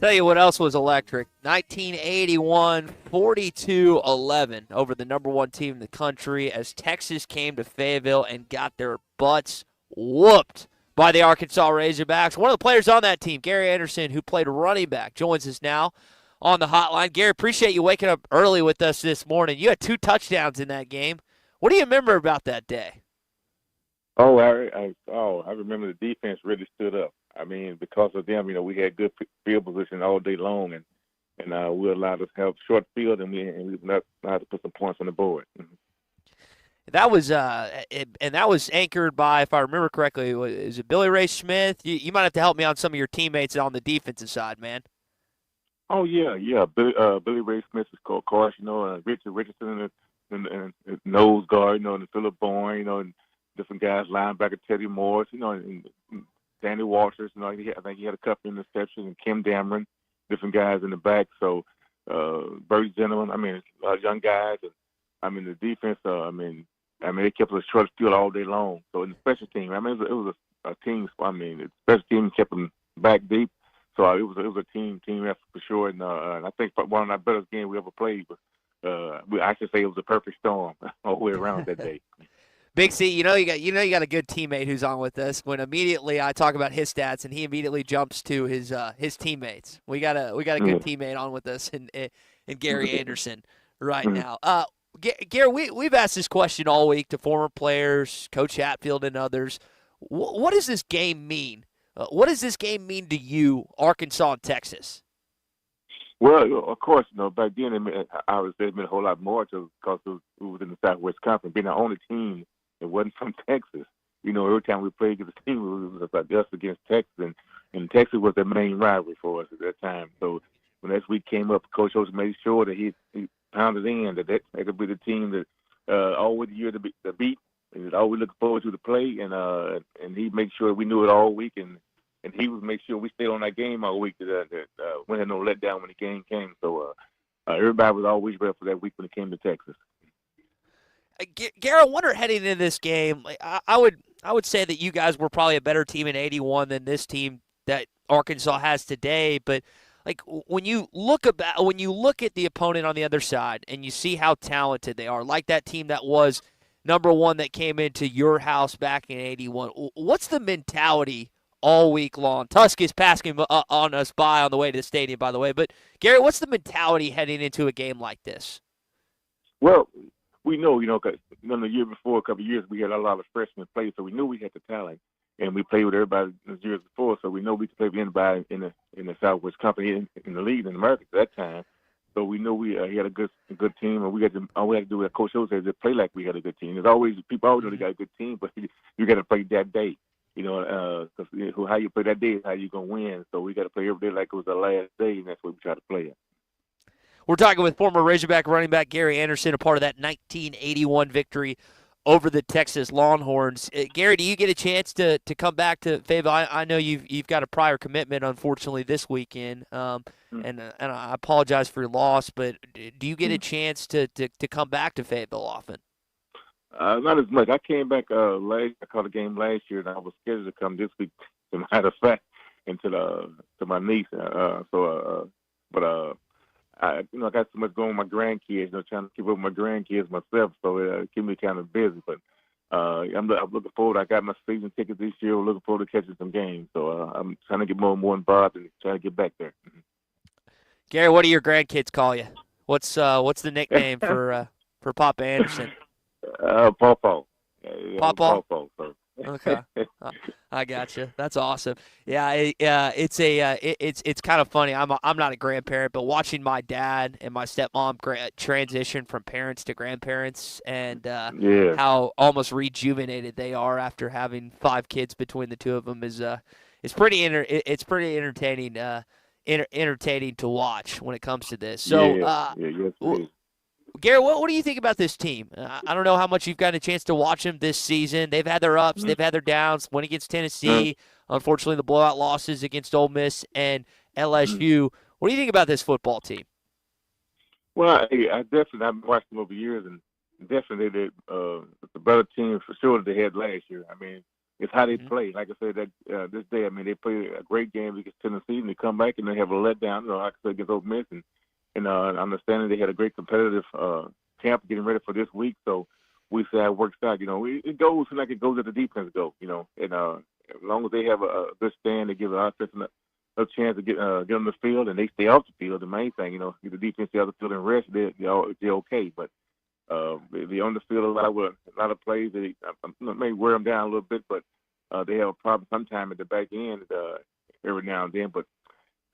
Tell you what else was electric. 1981, 42-11 over the number one team in the country as Texas came to Fayetteville and got their butts whooped by the Arkansas Razorbacks. One of the players on that team, Gary Anderson, who played running back, joins us now on the hotline. Gary, appreciate you waking up early with us this morning. You had 2 touchdowns in that game. What do you remember about that day? Oh, I remember the defense really stood up. I mean, because of them, we had good field position all day long, and we allowed us to have short field, and we allowed to put some points on the board. Mm-hmm. That was anchored by, if I remember correctly, is it Billy Ray Smith? You might have to help me on some of your teammates on the defensive side, man. Oh yeah. Billy Ray Smith, of course, Richard Richardson and nose guard, and Philip Bourne, and different guys, linebacker Teddy Morris, and Danny Walters, I think he had a couple interceptions, and Kim Dameron, different guys in the back. So Bert Gentleman, young guys, and the defense. They kept us short field all day long. So in the special team, it was a team. The special team kept them back deep. So it was a team effort for sure. And I think one of our best games we ever played. But I should say it was a perfect storm all the way around that day. Big C, you got a good teammate who's on with us. When immediately I talk about his stats, and he immediately jumps to his teammates. We got a good teammate on with us, and Gary Anderson right now. Gary, we've asked this question all week to former players, Coach Hatfield, and others. What does this game mean? What does this game mean to you, Arkansas and Texas? Well, of course, back then it meant a whole lot more because it was in the Southwest Conference, being the only team that wasn't from Texas. Every time we played against a team, it was like us against Texas, and Texas was the main rivalry for us at that time. So when that week came up, Coach Holmes made sure that he pounded in that could be the team that always the year to beat, and always looking forward to the play, and he made sure we knew it all week, and he would make sure we stayed on that game all week that we had no letdown when the game came. So everybody was always ready for that week when it came to Texas. Garrett, I wonder heading into this game, I would say that you guys were probably a better team in 81 than this team that Arkansas has today. But like when you look at the opponent on the other side and you see how talented they are, like that team that was number one that came into your house back in 81, what's the mentality all week long? Tusk is passing on us by on the way to the stadium, by the way. But Garrett, what's the mentality heading into a game like this? Well, we know, because the year before, a couple of years, we had a lot of freshmen play, so we knew we had the talent, and we played with everybody the years before, so we know we could play with anybody in the Southwest Company in the league in America at that time. So we knew we had a good team, and all we had to do, as Coach Hill said, is play like we had a good team. There's always people always know they got a good team, but you got to play that day. Because how you play that day is how you're gonna win. So we got to play every day like it was the last day, and that's what we try to play it. We're talking with former Razorback running back Gary Anderson, a part of that 1981 victory over the Texas Longhorns. Gary, do you get a chance to come back to Fayetteville? I know you've got a prior commitment, unfortunately, this weekend, and I apologize for your loss. But do you get a chance to come back to Fayetteville often? Not as much. I came back I caught a game last year, and I was scheduled to come this week. As a matter of fact, and to my niece. I got so much going with my grandkids, trying to keep up with my grandkids myself, so it keeps me kind of busy. But I'm looking forward. I got my season tickets this year. We're looking forward to catching some games. So I'm trying to get more and more involved and trying to get back there. Gary, what do your grandkids call you? What's the nickname for Papa Anderson? Pawpaw. Pawpaw? Pawpaw. So. Okay, I got you. That's awesome. Yeah, it's kind of funny. I'm not a grandparent, but watching my dad and my stepmom transition from parents to grandparents, and how almost rejuvenated they are after having 5 kids between the two of them is pretty entertaining. Entertaining to watch when it comes to this. So, Gary, what do you think about this team? I don't know how much you've gotten a chance to watch them this season. They've had their ups, they've had their downs. Win against Tennessee, unfortunately, the blowout losses against Ole Miss and LSU. What do you think about this football team? Well, I've watched them over years, and definitely it's a better team for sure that they had last year. I mean, it's how they play. Like I said, that this day, I mean, they play a great game against Tennessee, and they come back and they have a letdown, like I said, against Ole Miss, and understanding they had a great competitive camp getting ready for this week. So we see how it works out. It goes like it goes at the defense go. And as long as they have a good stand, they give the offense a chance to get on the field, and they stay off the field. The main thing, get the defense stay off the field and rest. They're okay. But they on the field a lot of plays. They may wear them down a little bit, but they have a problem sometime at the back end every now and then. But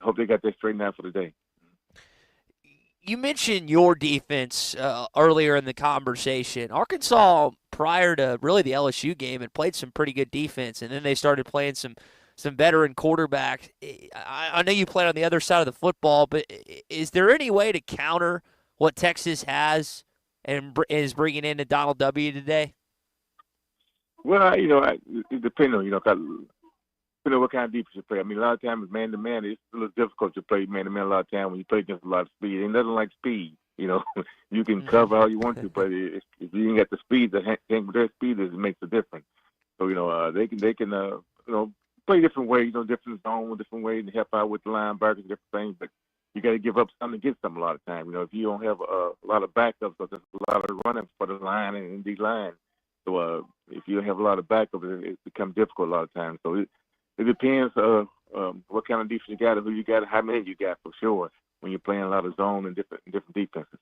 I hope they got that straightened out for the day. You mentioned your defense earlier in the conversation. Arkansas, prior to really the LSU game, had played some pretty good defense, and then they started playing some veteran quarterback. I know you played on the other side of the football, but is there any way to counter what Texas has and is bringing into Donald W. today? Well, it depends on, what kind of defense you play. I mean, a lot of times man-to-man, it's a little difficult to play man-to-man a lot of times when you play against a lot of speed. Ain't nothing like speed. You can cover all you want to, but if you ain't got the speed, with their speed, it makes a difference. So, they can play different ways, different zone, different ways, and help out with the linebackers, different things. But you got to give up something to get something a lot of times. If you don't have a lot of backups, so there's a lot of running for the line and D line. So if you don't have a lot of backups, it becomes difficult a lot of times. So it depends what kind of defense you got, and who you got, and how many you got for sure when you're playing a lot of zone and different defenses.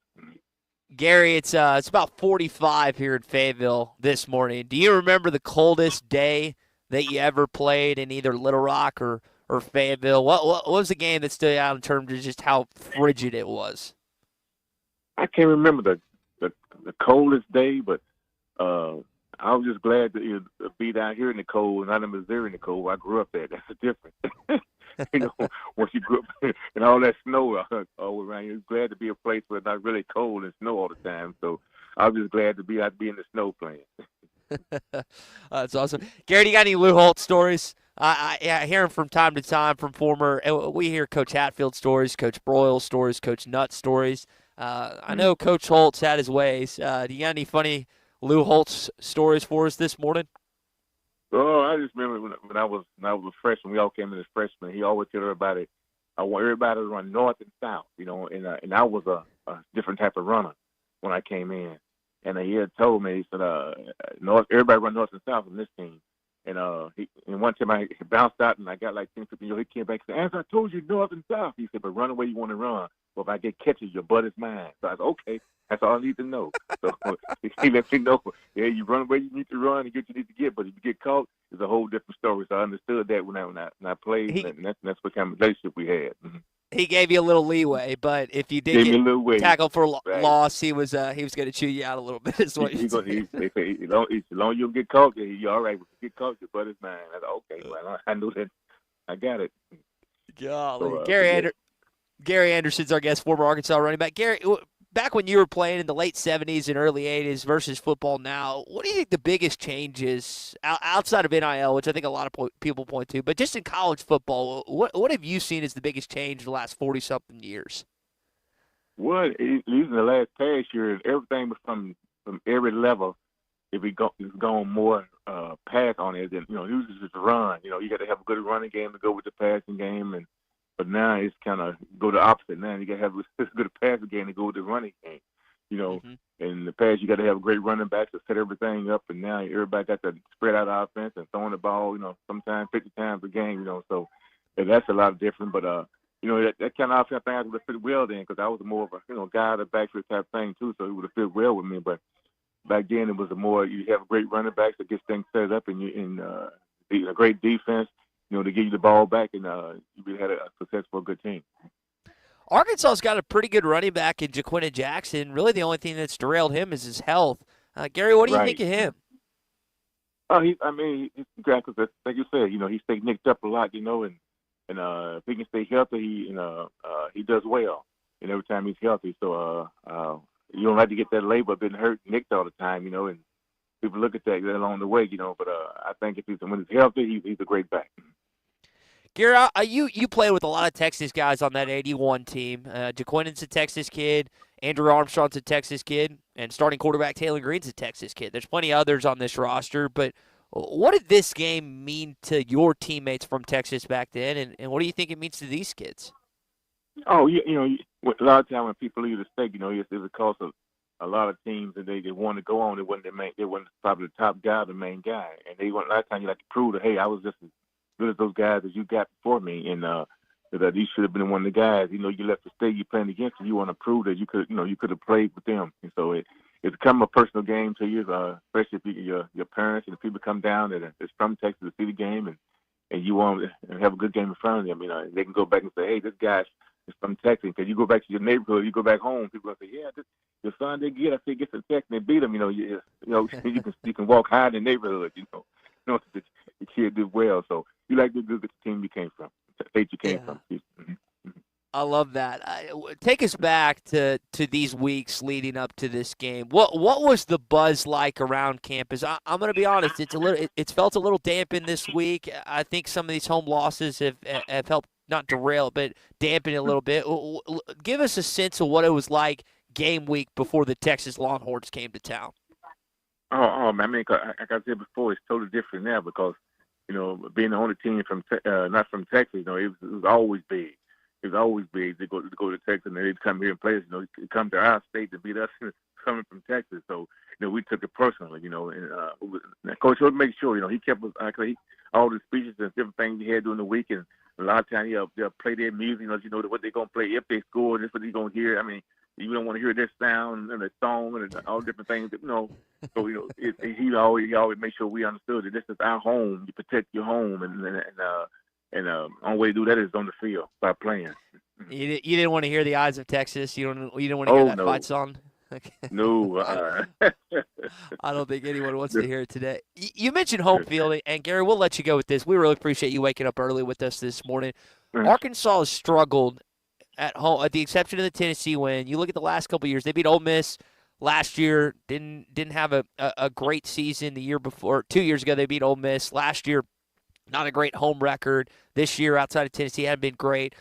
Gary, it's about 45 here in Fayetteville this morning. Do you remember the coldest day that you ever played in either Little Rock or Fayetteville? What was the game that stood out in terms of just how frigid it was? I can't remember the coldest day, but I was just glad to be down here in the cold, not in Missouri in the cold. I grew up there. That's the difference. Once you grew up and all that snow all around, you're glad to be a place where it's not really cold and snow all the time. So I was just glad to be out in the snow playing. That's awesome. Gary, do you got any Lou Holtz stories? I hear them from time to time from we hear Coach Hatfield stories, Coach Broyle stories, Coach Nutt stories. I know Coach Holtz had his ways. Do you got any funny Lou Holtz stories for us this morning? Oh, I just remember when I was a freshman, we all came in as freshmen. He always told everybody, I want everybody to run north and south, and I was a different type of runner when I came in. And he had told me, he said, everybody run north and south on this team. And one time I bounced out and I got like 10, 15 yards. He came back and said, as I told you, north and south. He said, but run the way you want to run. Well, if I get catches, your butt is mine. So I said, okay, that's all I need to know. So he let me know, yeah, you run the way you need to run and get what you need to get. But if you get caught, it's a whole different story. So I understood that when I played, and that's what kind of relationship we had. Mm-hmm. He gave you a little leeway, but if you did get tackled for loss, he was going to chew you out a little bit. Is what they say, as long as you don't get caught, you're all right. If you get caught, your butt is mine. I said, okay, well, I knew that. I got it. Golly. So, Gary Anderson's our guest, former Arkansas running back. Gary, back when you were playing in the late 70s and early 80s versus football now, what do you think the biggest change is outside of NIL, which I think a lot of people point to, but just in college football, what have you seen as the biggest change in the last 40-something years? Well, even the last past year, everything was from every level. If it's going more pass on it, then, usually just run. You got to have a good running game to go with the passing game, but now it's kind of go the opposite. Now you got to have a good passing game to go with the running game. And in the past, you got to have a great running back to set everything up, and now everybody got to spread out offense and throwing the ball, sometimes 50 times a game, so that's a lot different. But, that kind of offense thing I would have fit well then because I was more of a, guy out of the backfield type thing too, so it would have fit well with me. But back then it was you have great running backs that get things set up and a great defense, to give you the ball back, and you really had a successful, good team. Arkansas's got a pretty good running back in Jaquinta Jackson. Really the only thing that's derailed him is his health. Gary, what do you think of him? Oh, he's great because, like you said, he stayed nicked up a lot, and if he can stay healthy, he does well. And every time he's healthy, so you don't have to get that label of being hurt, nicked all the time, and people look at that along the way, But I think when he's healthy, he's a great back. Gary, you played with a lot of Texas guys on that 81 team. Jaquinta's a Texas kid. Andrew Armstrong's a Texas kid. And starting quarterback Taylor Green's a Texas kid. There's plenty of others on this roster. But what did this game mean to your teammates from Texas back then? And what do you think it means to these kids? Oh, a lot of times when people leave the state, it's because of a lot of teams that they want to go on. They wasn't probably the top guy, the main guy. And a lot of times you like to prove that, hey, I was just as good as those guys as you got before me, and that you should have been one of the guys. You left the state, you playing against them. You want to prove that you could have played with them. And so it's become a personal game to you, especially if your parents and the people come down that is from Texas to see the game, and you want to have a good game in front of them. They can go back and say, hey, this guy is from Texas. Because you go back to your neighborhood, you go back home, people are going to say, yeah, your son did good. I say, get to Texas and they beat them. You can walk high in the neighborhood. The kid did well. So you like to do the team you came from, the state you came from. I love that. Take us back to these weeks leading up to this game. What was the buzz like around campus? I'm going to be honest. It's felt a little dampened this week. I think some of these home losses have helped not derail, but dampen it a little bit. Give us a sense of what it was like game week before the Texas Longhorns came to town. Oh, man, like I said before, it's totally different now because, being the only team from not from Texas, it was always big. It was always big to go to Texas, and they'd come here and play us. Come to our state to beat us coming from Texas. So, we took it personally. And Coach would make sure, he kept us. All the speeches and different things he had during the week, and a lot of times they'll play their music. What they're gonna play if they score. This is what you're gonna hear. I mean, you don't want to hear their sound and their song and all different things. So he always make sure we understood that this is our home. You protect your home, and only way to do that is on the field by playing. You didn't want to hear the eyes of Texas. You didn't want to hear that fight song. Okay. No, I don't think anyone wants to hear it today. You mentioned home field, and Gary, we'll let you go with this. We really appreciate you waking up early with us this morning. Arkansas has struggled at home, at the exception of the Tennessee win. You look at the last couple of years; they beat Ole Miss last year. Didn't have a great season the year before. 2 years ago, they beat Ole Miss. Last year, not a great home record. This year, outside of Tennessee, hadn't been great.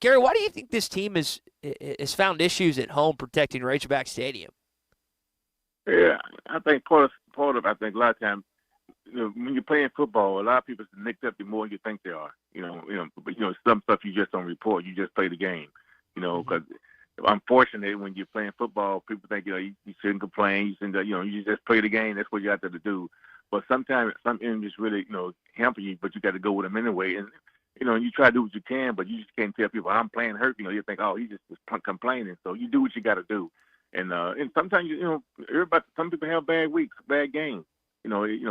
Gary, why do you think this team has has found issues at home protecting Razorback Stadium. Yeah, I think part of I think a lot of times, when you're playing football, a lot of people are nicked up the more than you think they are. But some stuff you just don't report. You just play the game. Because unfortunately, when you're playing football, people think you shouldn't complain. You shouldn't, you just play the game. That's what you have to do. But sometimes some injuries really hamper you, but you got to go with them anyway. And you try to do what you can, but you just can't tell people I'm playing hurt. You think, oh, he just was complaining. So you do what you got to do. And sometimes some people have bad weeks, bad games. You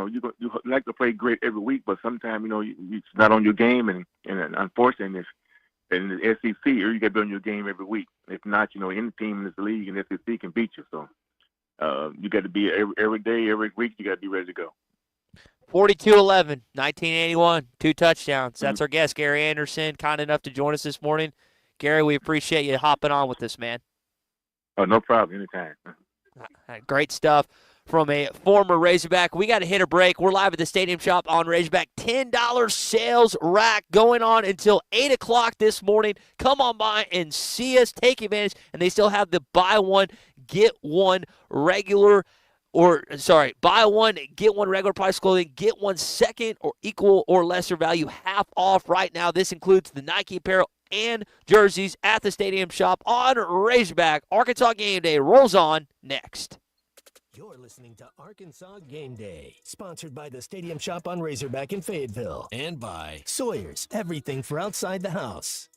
like to play great every week, but sometimes it's not on your game, and unfortunately, in the SEC, you got to be on your game every week. If not, any team in this league in the SEC can beat you. So you got to be every day, every week. You got to be ready to go. 42-11, 1981, 2 touchdowns. That's our guest, Gary Anderson, kind enough to join us this morning. Gary, we appreciate you hopping on with us, man. Oh, no problem. Anytime. Great stuff from a former Razorback. We got to hit a break. We're live at the Stadium Shop on Razorback. $10 sales rack going on until 8 o'clock this morning. Come on by and see us. Take advantage. And they still have the buy one, get one regular buy one, get one regular price clothing, get one second or equal or lesser value half off right now. This includes the Nike apparel and jerseys at the Stadium Shop on Razorback. Arkansas Game Day rolls on next. You're listening to Arkansas Game Day, sponsored by the Stadium Shop on Razorback in Fayetteville and by Sawyer's, everything for outside the house.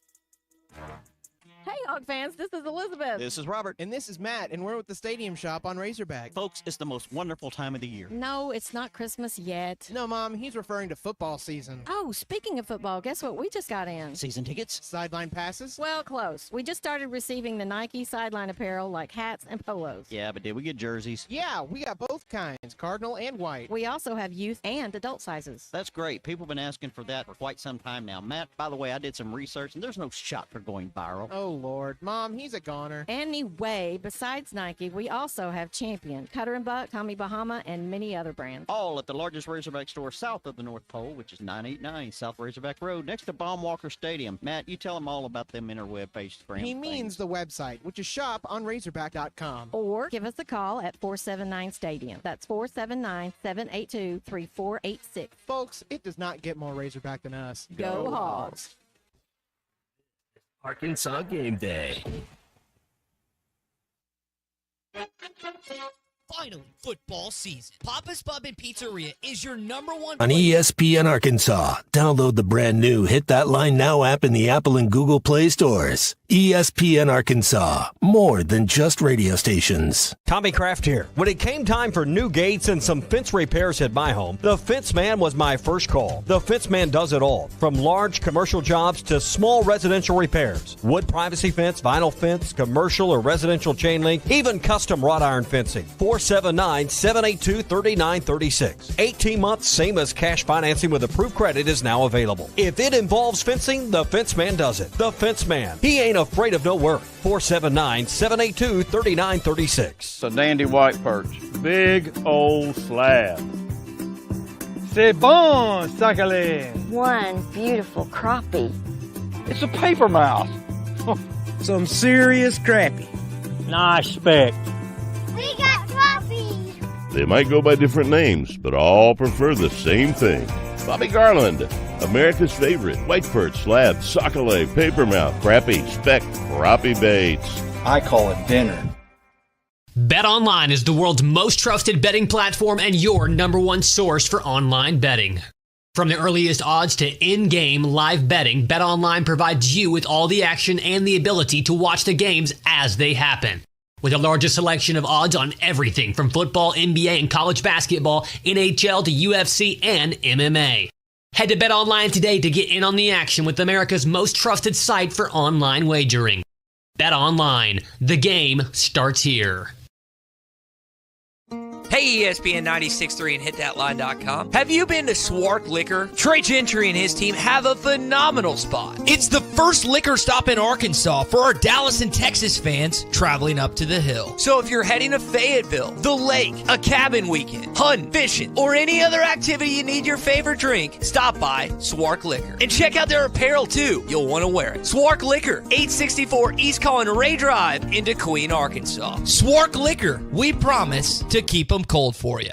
Hey, Hog fans, this is Elizabeth. This is Robert. And this is Matt, and we're with the Stadium Shop on Razorback. Folks, it's the most wonderful time of the year. No, it's not Christmas yet. No, Mom, he's referring to football season. Oh, speaking of football, guess what we just got in? Season tickets? Sideline passes? Well, close. We just started receiving the Nike sideline apparel like hats and polos. Yeah, but did we get jerseys? Yeah, we got both kinds, cardinal and white. We also have youth and adult sizes. That's great. People have been asking for that for quite some time now. Matt, by the way, I did some research, and there's no shot for going viral. Oh, Lord. Mom, he's a goner. Anyway, besides Nike, we also have Champion, Cutter & Buck, Tommy Bahama, and many other brands. All at the largest Razorback store south of the North Pole, which is 989 South Razorback Road, next to Baumwalker Stadium. Matt, you tell them all about them interweb-based brands. He means the website, which is shoponrazorback.com. Or give us a call at 479-STADIUM. That's 479-782-3486. Folks, it does not get more Razorback than us. Go Hogs! Arkansas Game Day. Finally, football season. Papa's Pub and Pizzeria is your #1 On ESPN Arkansas, download the brand new Hit That Line Now app in the Apple and Google Play stores. ESPN Arkansas, more than just radio stations. Tommy Kraft here. When it came time for new gates and some fence repairs at my home, the Fence Man was my first call. The Fence Man does it all, from large commercial jobs to small residential repairs. Wood privacy fence, vinyl fence, commercial or residential chain link, even custom wrought iron fencing. 479-782-3936. 18 months, same as cash financing with approved credit is now available. If it involves fencing, the Fence Man does it. The Fence Man. He ain't afraid of no work. 479-782-3936. It's a dandy white perch. Big old slab. C'est bon, sacalé. One beautiful crappie. It's a paper mouth. Some serious crappie. Nice speck. We got crappies. They might go by different names, but all prefer the same thing. Bobby Garland, America's favorite white perch, slab, sockeye, papermouth, crappie, speck, crappie baits. I call it dinner. BetOnline is the world's most trusted betting platform and your #1 source for online betting. From the earliest odds to in-game live betting, BetOnline provides you with all the action and the ability to watch the games as they happen. With the largest selection of odds on everything from football, NBA, and college basketball, NHL to UFC and MMA. Head to BetOnline today to get in on the action with America's most trusted site for online wagering. BetOnline, the game starts here. Hey, ESPN 96.3 and HitThatLine.com. Have you been to Swark Liquor? Trey Gentry and his team have a phenomenal spot. It's the first liquor stop in Arkansas for our Dallas and Texas fans traveling up to the hill. So if you're heading to Fayetteville, the lake, a cabin weekend, hunting, fishing, or any other activity you need your favorite drink, stop by Swark Liquor. And check out their apparel too. You'll want to wear it. Swark Liquor, 864 East Collin Ray Drive into Queen, Arkansas. Swark Liquor, we promise to keep them cold for you.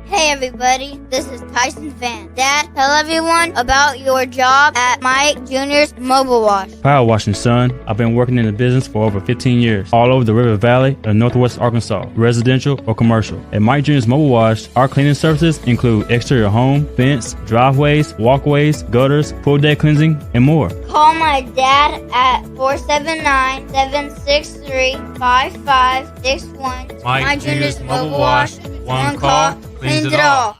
Hey everybody, this is Tyson Fan. Dad, tell everyone about your job at Mike Jr.'s Mobile Wash. Power washing, son. I've been working in the business for over 15 years, all over the River Valley and Northwest Arkansas, residential or commercial. At Mike Jr.'s Mobile Wash, our cleaning services include exterior home, fence, driveways, walkways, gutters, pool deck cleansing, and more. Call my dad at 479-763-5561. Mike Jr.'s Mobile Wash. One call, cleans it all.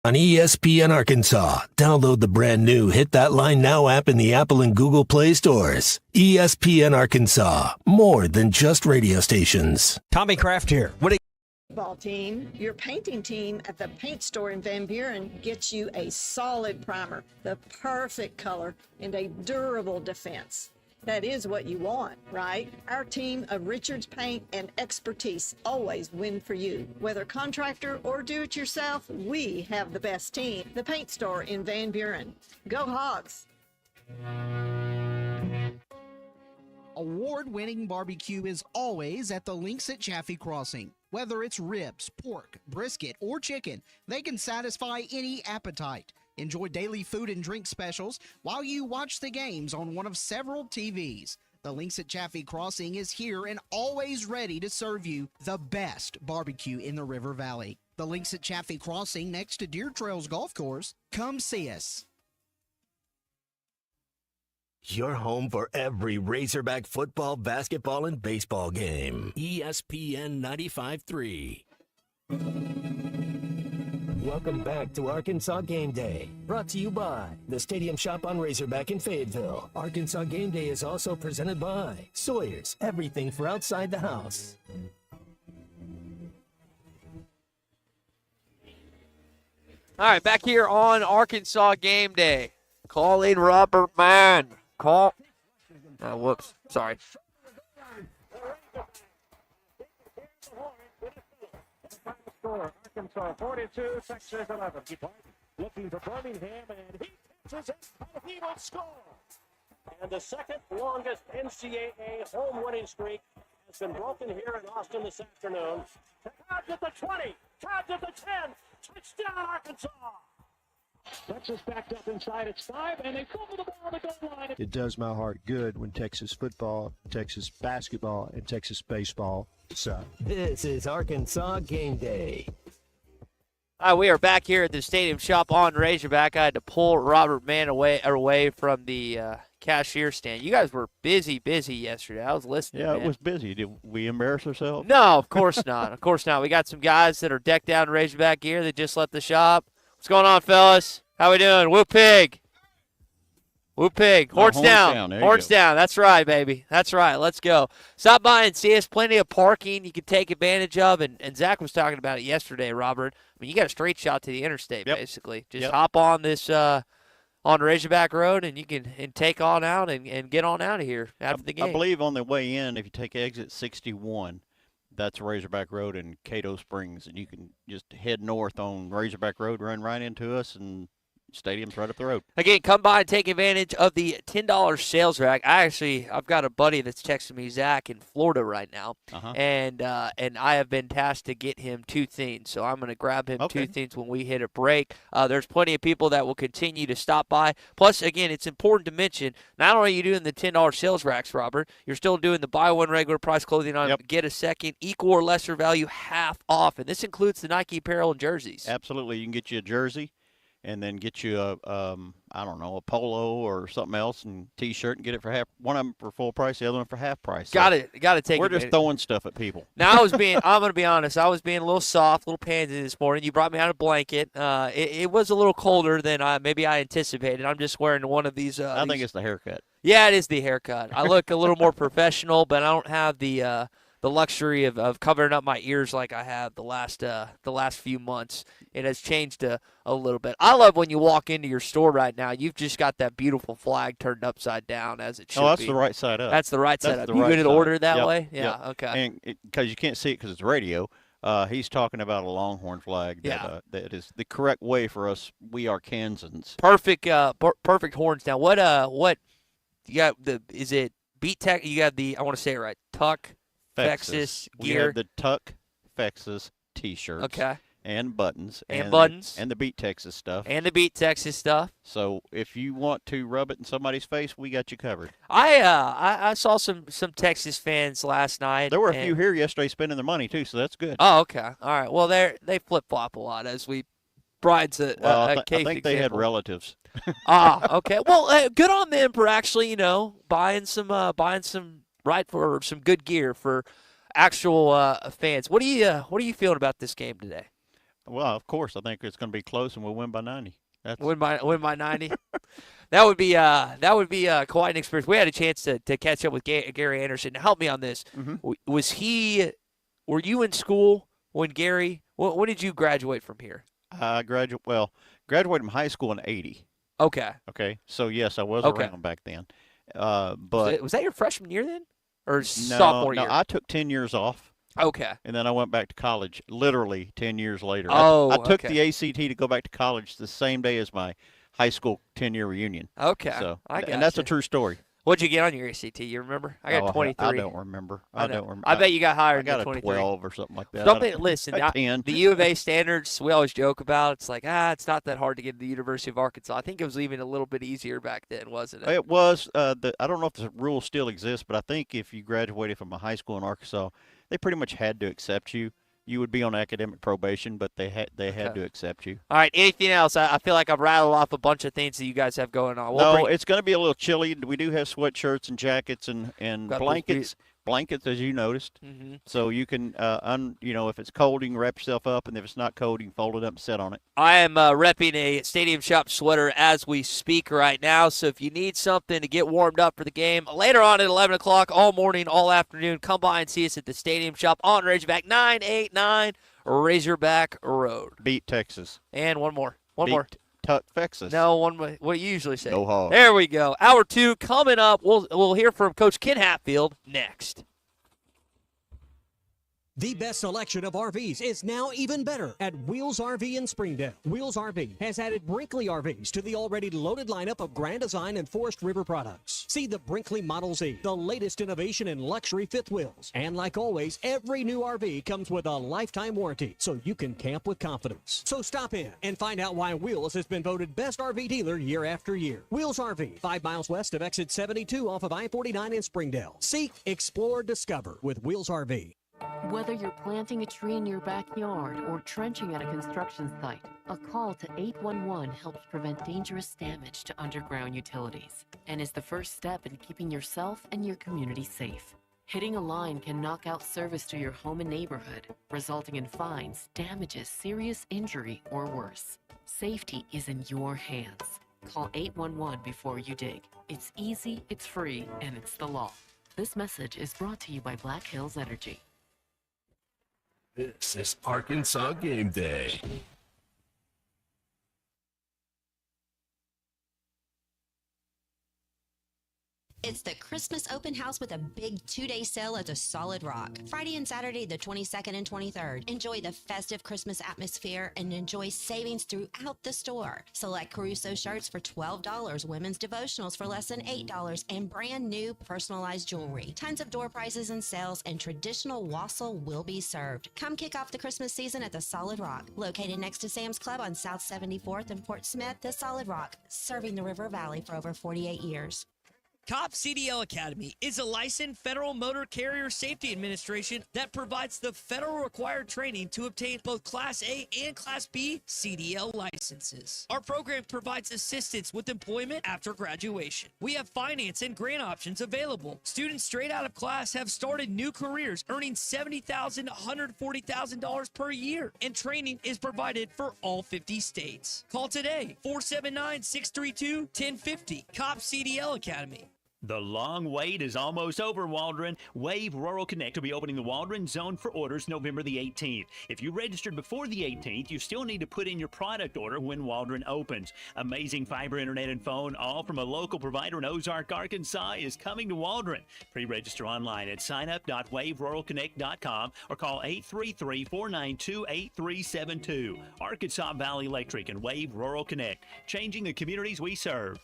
On ESPN Arkansas, download the brand new Hit That Line Now app in the Apple and Google Play stores. ESPN Arkansas, more than just radio stations. Tommy Kraft here. Ball team, your painting team at the paint store in Van Buren gets you a solid primer, the perfect color, and a durable defense. That is what you want, right? Our team of Richards Paint and expertise always win for you. Whether contractor or do-it-yourself, we have the best team. The paint store in Van Buren. Go Hogs! Award-winning barbecue is always at the Links at Chaffee Crossing. Whether it's ribs, pork, brisket, or chicken, they can satisfy any appetite. Enjoy daily food and drink specials while you watch the games on one of several TVs. The Links at Chaffee Crossing is here and always ready to serve you the best barbecue in the River Valley. The Links at Chaffee Crossing next to Deer Trails Golf Course. Come see us. Your home for every Razorback football, basketball, and baseball game. ESPN 95.3. Welcome back to Arkansas Game Day, brought to you by the Stadium Shop on Razorback in Fayetteville. Arkansas Game Day is also presented by Sawyer's, everything for outside the house. All right, back here on Arkansas Game Day. Calling Robert Mann. Whoops, sorry. Arkansas 42, Texas 11. Looking for Birmingham, and he pitches it. He will score. And the second longest NCAA home winning streak has been broken here in Austin this afternoon. Cobbs at the 20, Cobbs at the 10. Touchdown, Arkansas. Texas backed up inside its 5, and they fumble the ball on the goal line. It does my heart good when Texas football, Texas basketball, and Texas baseball suck. This is Arkansas Game Day. We are back here at the Stadium Shop on Razorback. I had to pull Robert Mann away from the cashier stand. You guys were busy yesterday. I was listening. Yeah, man. It was busy. Did we embarrass ourselves? No, of course not. Of course not. We got some guys that are decked out in Razorback gear that just left the shop. What's going on, fellas? How we doing? Woo Pig. Woo Pig. Horns down. Horns down. That's right, baby. That's right. Let's go. Stop by and see us. Plenty of parking you can take advantage of. And Zach was talking about it yesterday, Robert. I mean, you got a straight shot to the interstate, basically. Just hop on this on Razorback Road, and you can take on out and get on out of here after the game. I believe on the way in, if you take exit 61, that's Razorback Road in Cato Springs, and you can just head north on Razorback Road, run right into us, and stadium's right up the road. Again, come by and take advantage of the $10 sales rack. I've got a buddy that's texting me, Zach, in Florida right now, and I have been tasked to get him 2 things. So I'm going to grab him 2 things when we hit a break. There's plenty of people that will continue to stop by. Plus, again, it's important to mention, not only are you doing the $10 sales racks, Robert, you're still doing the buy one regular price clothing item, get a second, equal or lesser value, half off. And this includes the Nike apparel and jerseys. Absolutely. You can get you a jersey, and then get you a polo or something else, and T-shirt, and get it for half. One of them for full price, the other one for half price. Got to take. We're just throwing stuff at people. Now I'm going to be honest. I was being a little soft, a little pansy this morning. You brought me out a blanket. It was a little colder than maybe I anticipated. I'm just wearing one of these. I think it's the haircut. Yeah, it is the haircut. I look a little more professional, but I don't have the the luxury of covering up my ears like I have the last few months. It has changed a little bit. I love when you walk into your store right now. You've just got that beautiful flag turned upside down as it should be. Oh, that's the right side up. That's the right side up. You right going to side. order it that Yep, way? Yeah, yep. okay. And because you can't see it because it's radio, he's talking about a Longhorn flag that is the correct way for us. We are Kansans. Perfect perfect horns. Now, what you got is it Beat Tech? You got I want to say it right. Tuck Texas We gear. have the Tuck Texas T-shirts. Okay. And buttons. And buttons. And the Beat Texas stuff. And the Beat Texas stuff. So if you want to rub it in somebody's face, we got you covered. I saw some Texas fans last night. There were a few here yesterday spending their money too, so that's good. Oh, okay. All right. Well, they flip flop a lot as Brian's a case I think they had example. relatives. Okay. Well, good on them for actually, buying some for some good gear for actual fans. What are you feeling about this game today? Well, of course, I think it's going to be close, and we'll win by 90. Win by 90. That would be quite an experience. We had a chance to catch up with Gary Anderson. Now, help me on this. Mm-hmm. Were you in school when Gary? When did you graduate from here? I graduated from high school in 80. Okay. Okay. So yes, I was Okay. around back then. But was that your freshman year then, or sophomore year? No, I took 10 years off. Okay. And then I went back to college literally 10 years later. Oh, I took okay. the ACT to go back to college the same day as my high school 10-year reunion. Okay. So, I and that's a gotcha. true story. What'd you get on your ACT? You remember? I got 23. I don't remember. I don't remember. I bet you got higher I got than a 23. 12 or something like that. Listen, a 10. the U of A standards we always joke about. It's like, it's not that hard to get to the University of Arkansas. I think it was even a little bit easier back then, wasn't it? It was. I don't know if the rule still exists, but I think if you graduated from a high school in Arkansas, they pretty much had to accept you. You would be on academic probation, but they had to accept you. All right. Anything else? I feel like I've rattled off a bunch of things that you guys have going on. It's going to be a little chilly. We do have sweatshirts and jackets and blankets. Blankets, as you noticed. Mm-hmm. So you can, if it's cold, you can wrap yourself up, and if it's not cold, you can fold it up and sit on it. I am repping a Stadium Shop sweater as we speak right now. So if you need something to get warmed up for the game, later on at 11 o'clock, all morning, all afternoon, come by and see us at the Stadium Shop on Razorback 989 Razorback Road. Beat Texas. And one more. Tuck, Texas. No, one more. What do you usually say? Go hard. There we go. Hour 2 coming up. We'll hear from Coach Ken Hatfield next. The best selection of RVs is now even better at Wheels RV in Springdale. Wheels RV has added Brinkley RVs to the already loaded lineup of Grand Design and Forest River products. See the Brinkley Model Z, the latest innovation in luxury fifth wheels. And like always, every new RV comes with a lifetime warranty, so you can camp with confidence. So stop in and find out why Wheels has been voted best RV dealer year after year. Wheels RV, 5 miles west of exit 72 off of I-49 in Springdale. Seek, explore, discover with Wheels RV. Whether you're planting a tree in your backyard or trenching at a construction site, a call to 811 helps prevent dangerous damage to underground utilities and is the first step in keeping yourself and your community safe. Hitting a line can knock out service to your home and neighborhood, resulting in fines, damages, serious injury, or worse. Safety is in your hands. Call 811 before you dig. It's easy, it's free, and it's the law. This message is brought to you by Black Hills Energy. This is Arkansas Game Day. It's the Christmas open house with a big 2-day sale at the Solid Rock. Friday and Saturday, the 22nd and 23rd. Enjoy the festive Christmas atmosphere and enjoy savings throughout the store. Select Caruso shirts for $12, women's devotionals for less than $8, and brand new personalized jewelry. Tons of door prizes and sales, and traditional wassail will be served. Come kick off the Christmas season at the Solid Rock. Located next to Sam's Club on South 74th and Fort Smith, the Solid Rock, serving the River Valley for over 48 years. COP CDL Academy is a licensed Federal Motor Carrier Safety Administration that provides the federal required training to obtain both Class A and Class B CDL licenses. Our program provides assistance with employment after graduation. We have finance and grant options available. Students straight out of class have started new careers earning $70,000 to $140,000 per year, and training is provided for all 50 states. Call today, 479-632-1050, COP CDL Academy. The long wait is almost over, Waldron. Wave Rural Connect will be opening the Waldron Zone for orders November the 18th. If you registered before the 18th, you still need to put in your product order when Waldron opens. Amazing fiber internet and phone, all from a local provider in Ozark, Arkansas, is coming to Waldron. Pre-register online at signup.waveruralconnect.com or call 833-492-8372. Arkansas Valley Electric and Wave Rural Connect, changing the communities we serve.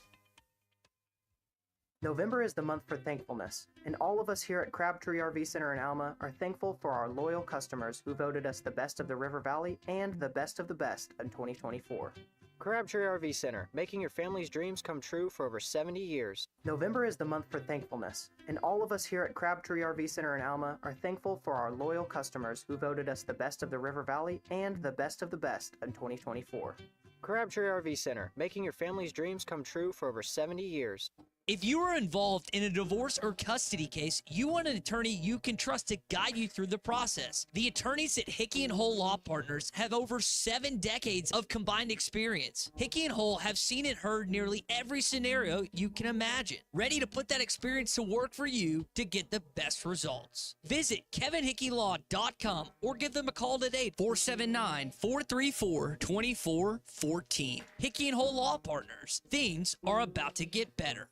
November is the month for thankfulness, and all of us here at Crabtree RV Center in Alma are thankful for our loyal customers who voted us the best of the River Valley and the best of the best in 2024. Crabtree RV Center, making your family's dreams come true for over 70 years. November is the month for thankfulness, and all of us here at Crabtree RV Center in Alma are thankful for our loyal customers who voted us the best of the River Valley and the best of the best in 2024. Crabtree RV Center, making your family's dreams come true for over 70 years. If you are involved in a divorce or custody case, you want an attorney you can trust to guide you through the process. The attorneys at Hickey & Hole Law Partners have over 7 decades of combined experience. Hickey & Hole have seen and heard nearly every scenario you can imagine, ready to put that experience to work for you to get the best results. Visit kevinhickeylaw.com or give them a call today, 479-434-2414. Hickey & Hole Law Partners. Things are about to get better.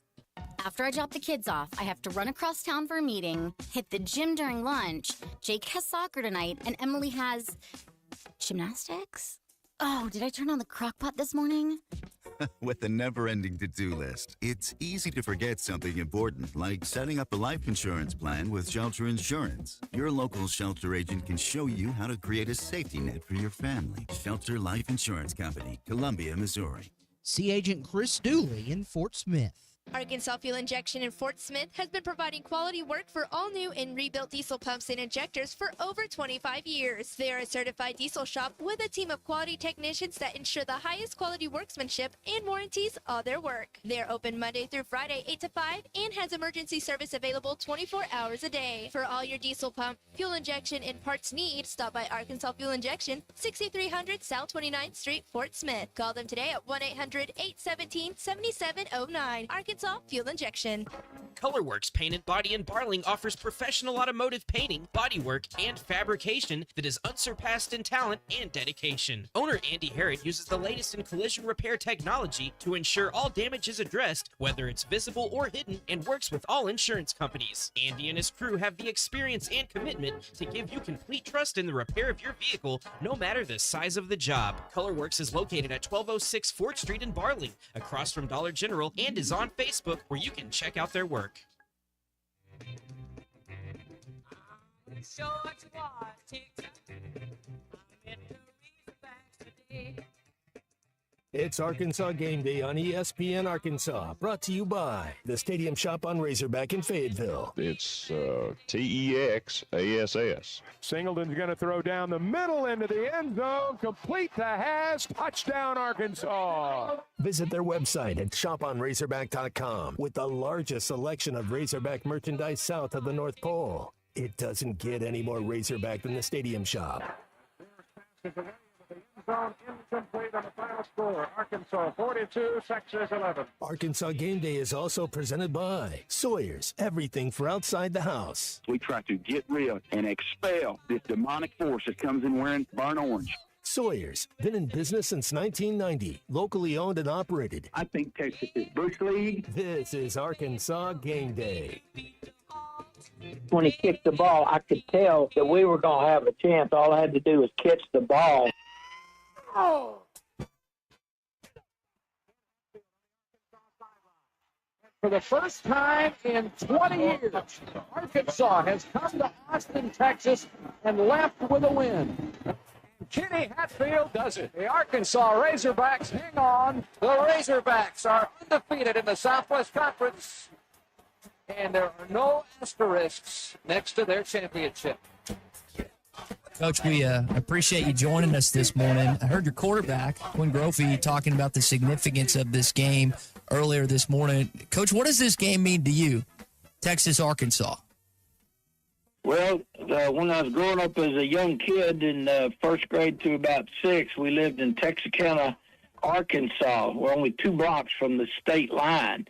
After I drop the kids off, I have to run across town for a meeting, hit the gym during lunch. Jake has soccer tonight, and Emily has gymnastics? Oh, did I turn on the crock pot this morning? With the never-ending to-do list, it's easy to forget something important, like setting up a life insurance plan with Shelter Insurance. Your local Shelter agent can show you how to create a safety net for your family. Shelter Life Insurance Company, Columbia, Missouri. See Agent Chris Dooley in Fort Smith. Arkansas Fuel Injection in Fort Smith has been providing quality work for all new and rebuilt diesel pumps and injectors for over 25 years. They are a certified diesel shop with a team of quality technicians that ensure the highest quality workmanship and warranties all their work. They are open Monday through Friday 8 to 5 and has emergency service available 24 hours a day. For all your diesel pump, fuel injection, and parts needs, stop by Arkansas Fuel Injection, 6300 South 29th Street, Fort Smith. Call them today at 1-800-817-7709. Arkansas Fuel Injection. Colorworks Paint and Body in Barling offers professional automotive painting, bodywork, and fabrication that is unsurpassed in talent and dedication. Owner Andy Harrod uses the latest in collision repair technology to ensure all damage is addressed, whether it's visible or hidden, and works with all insurance companies. Andy and his crew have the experience and commitment to give you complete trust in the repair of your vehicle, no matter the size of the job. Colorworks is located at 1206 4th Street in Barling, across from Dollar General, and is on Facebook, where you can check out their work. It's Arkansas Game Day on ESPN Arkansas, brought to you by the Stadium Shop on Razorback in Fayetteville. It's TEXASS. Singleton's going to throw down the middle into the end zone, complete to Has, touchdown Arkansas. Visit their website at shoponrazorback.com with the largest selection of Razorback merchandise south of the North Pole. It doesn't get any more Razorback than the Stadium Shop. Zone incomplete on the final score. Arkansas 42, Texas 11. Arkansas Game Day is also presented by Sawyer's, everything for outside the house. We try to get rid and expel this demonic force that comes in wearing burnt orange. Sawyer's, been in business since 1990, locally owned and operated. I think Texas is Bush League. This is Arkansas Game Day. When he kicked the ball, I could tell that we were going to have a chance. All I had to do was catch the ball. Oh! For the first time in 20 years, Arkansas has come to Austin, Texas, and left with a win. Ken Hatfield does it. The Arkansas Razorbacks hang on. The Razorbacks are undefeated in the Southwest Conference, and there are no asterisks next to their championship. Coach, we appreciate you joining us this morning. I heard your quarterback, Quinn Grophy, talking about the significance of this game earlier this morning. Coach, what does this game mean to you, Texas, Arkansas? Well, when I was growing up as a young kid in first grade to about 6, we lived in Texarkana, Arkansas. We're only 2 blocks from the state line.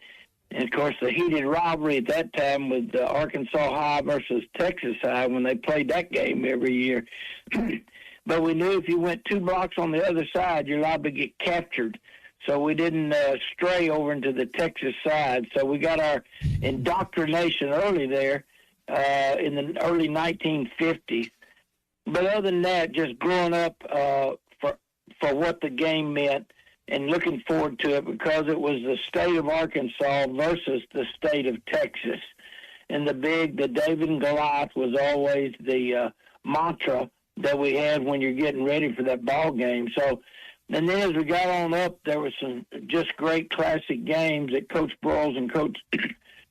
And, of course, the heated rivalry at that time with Arkansas High versus Texas High when they played that game every year. But we knew if you went 2 blocks on the other side, you're liable to get captured. So we didn't stray over into the Texas side. So we got our indoctrination early there in the early 1950s. But other than that, just growing up for what the game meant and looking forward to it because it was the state of Arkansas versus the state of Texas. And the David and Goliath was always the mantra that we had when you're getting ready for that ball game. So, and then as we got on up, there was some just great classic games that Coach Broyles and Coach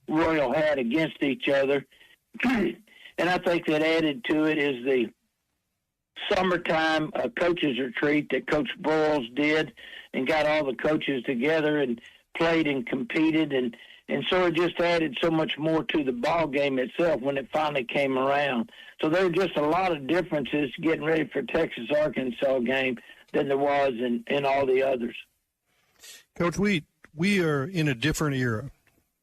Royal had against each other. And I think that added to it is the summertime coaches retreat that Coach Broyles did and got all the coaches together and played and competed. And so it just added so much more to the ball game itself when it finally came around. So there were just a lot of differences getting ready for Texas-Arkansas game than there was in all the others. Coach, we are in a different era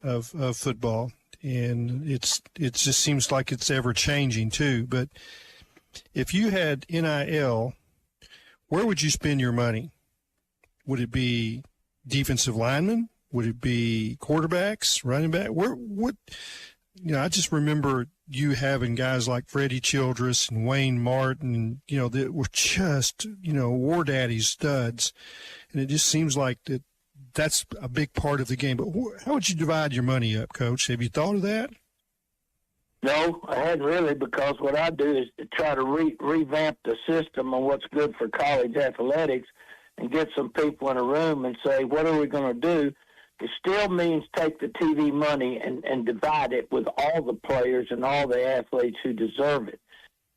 of football, and it just seems like it's ever changing too. But if you had NIL, where would you spend your money? Would it be defensive linemen? Would it be quarterbacks, running back? I just remember you having guys like Freddie Childress and Wayne Martin, that were just, war daddy studs. And it just seems like that's a big part of the game. But how would you divide your money up, Coach? Have you thought of that? No, I hadn't really, because what I do is to try to revamp the system on what's good for college athletics and get some people in a room and say, what are we going to do? It still means take the TV money and divide it with all the players and all the athletes who deserve it.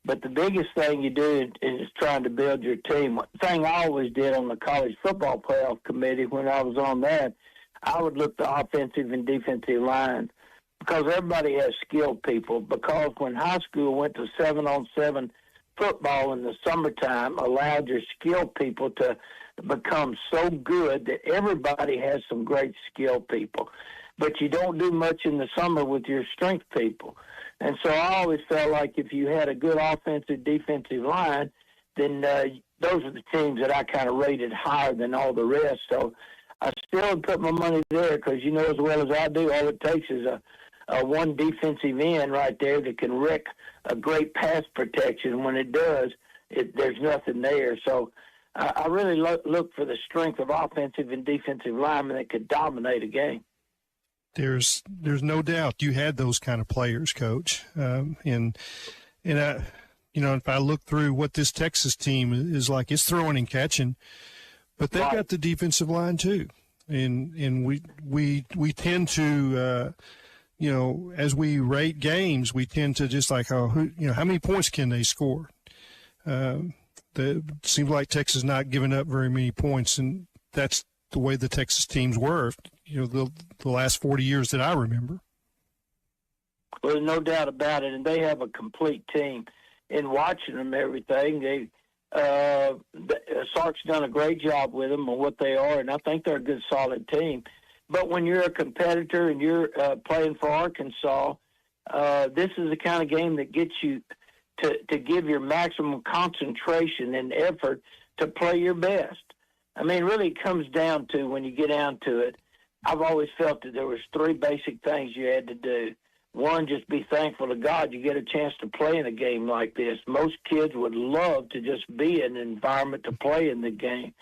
But the biggest thing you do is trying to build your team. One thing I always did on the college football playoff committee when I was on that, I would look the offensive and defensive lines because everybody has skilled people. Because when high school went to 7-on-7 football in the summertime, allowed your skilled people to become so good that everybody has some great skilled people. But you don't do much in the summer with your strength people. And so I always felt like if you had a good offensive, defensive line, then those are the teams that I kind of rated higher than all the rest. So I still put my money there because you know as well as I do, all it takes is a one defensive end right there that can wreck a great pass protection. When it does, there's nothing there. So I really look for the strength of offensive and defensive linemen that could dominate a game. There's no doubt you had those kind of players, Coach. And if I look through what this Texas team is like, it's throwing and catching, but they've got the defensive line too. And we tend to, as we rate games, we tend to just like, how many points can they score? It seems like Texas is not giving up very many points, and that's the way the Texas teams were, the last 40 years that I remember. Well, there's no doubt about it, and they have a complete team. In watching them, everything, Sark's done a great job with them on what they are, and I think they're a good, solid team. But when you're a competitor and you're playing for Arkansas, this is the kind of game that gets you to give your maximum concentration and effort to play your best. I mean, really it comes down to, when you get down to it, I've always felt that there was 3 basic things you had to do. One, just be thankful to God you get a chance to play in a game like this. Most kids would love to just be in an environment to play in the game.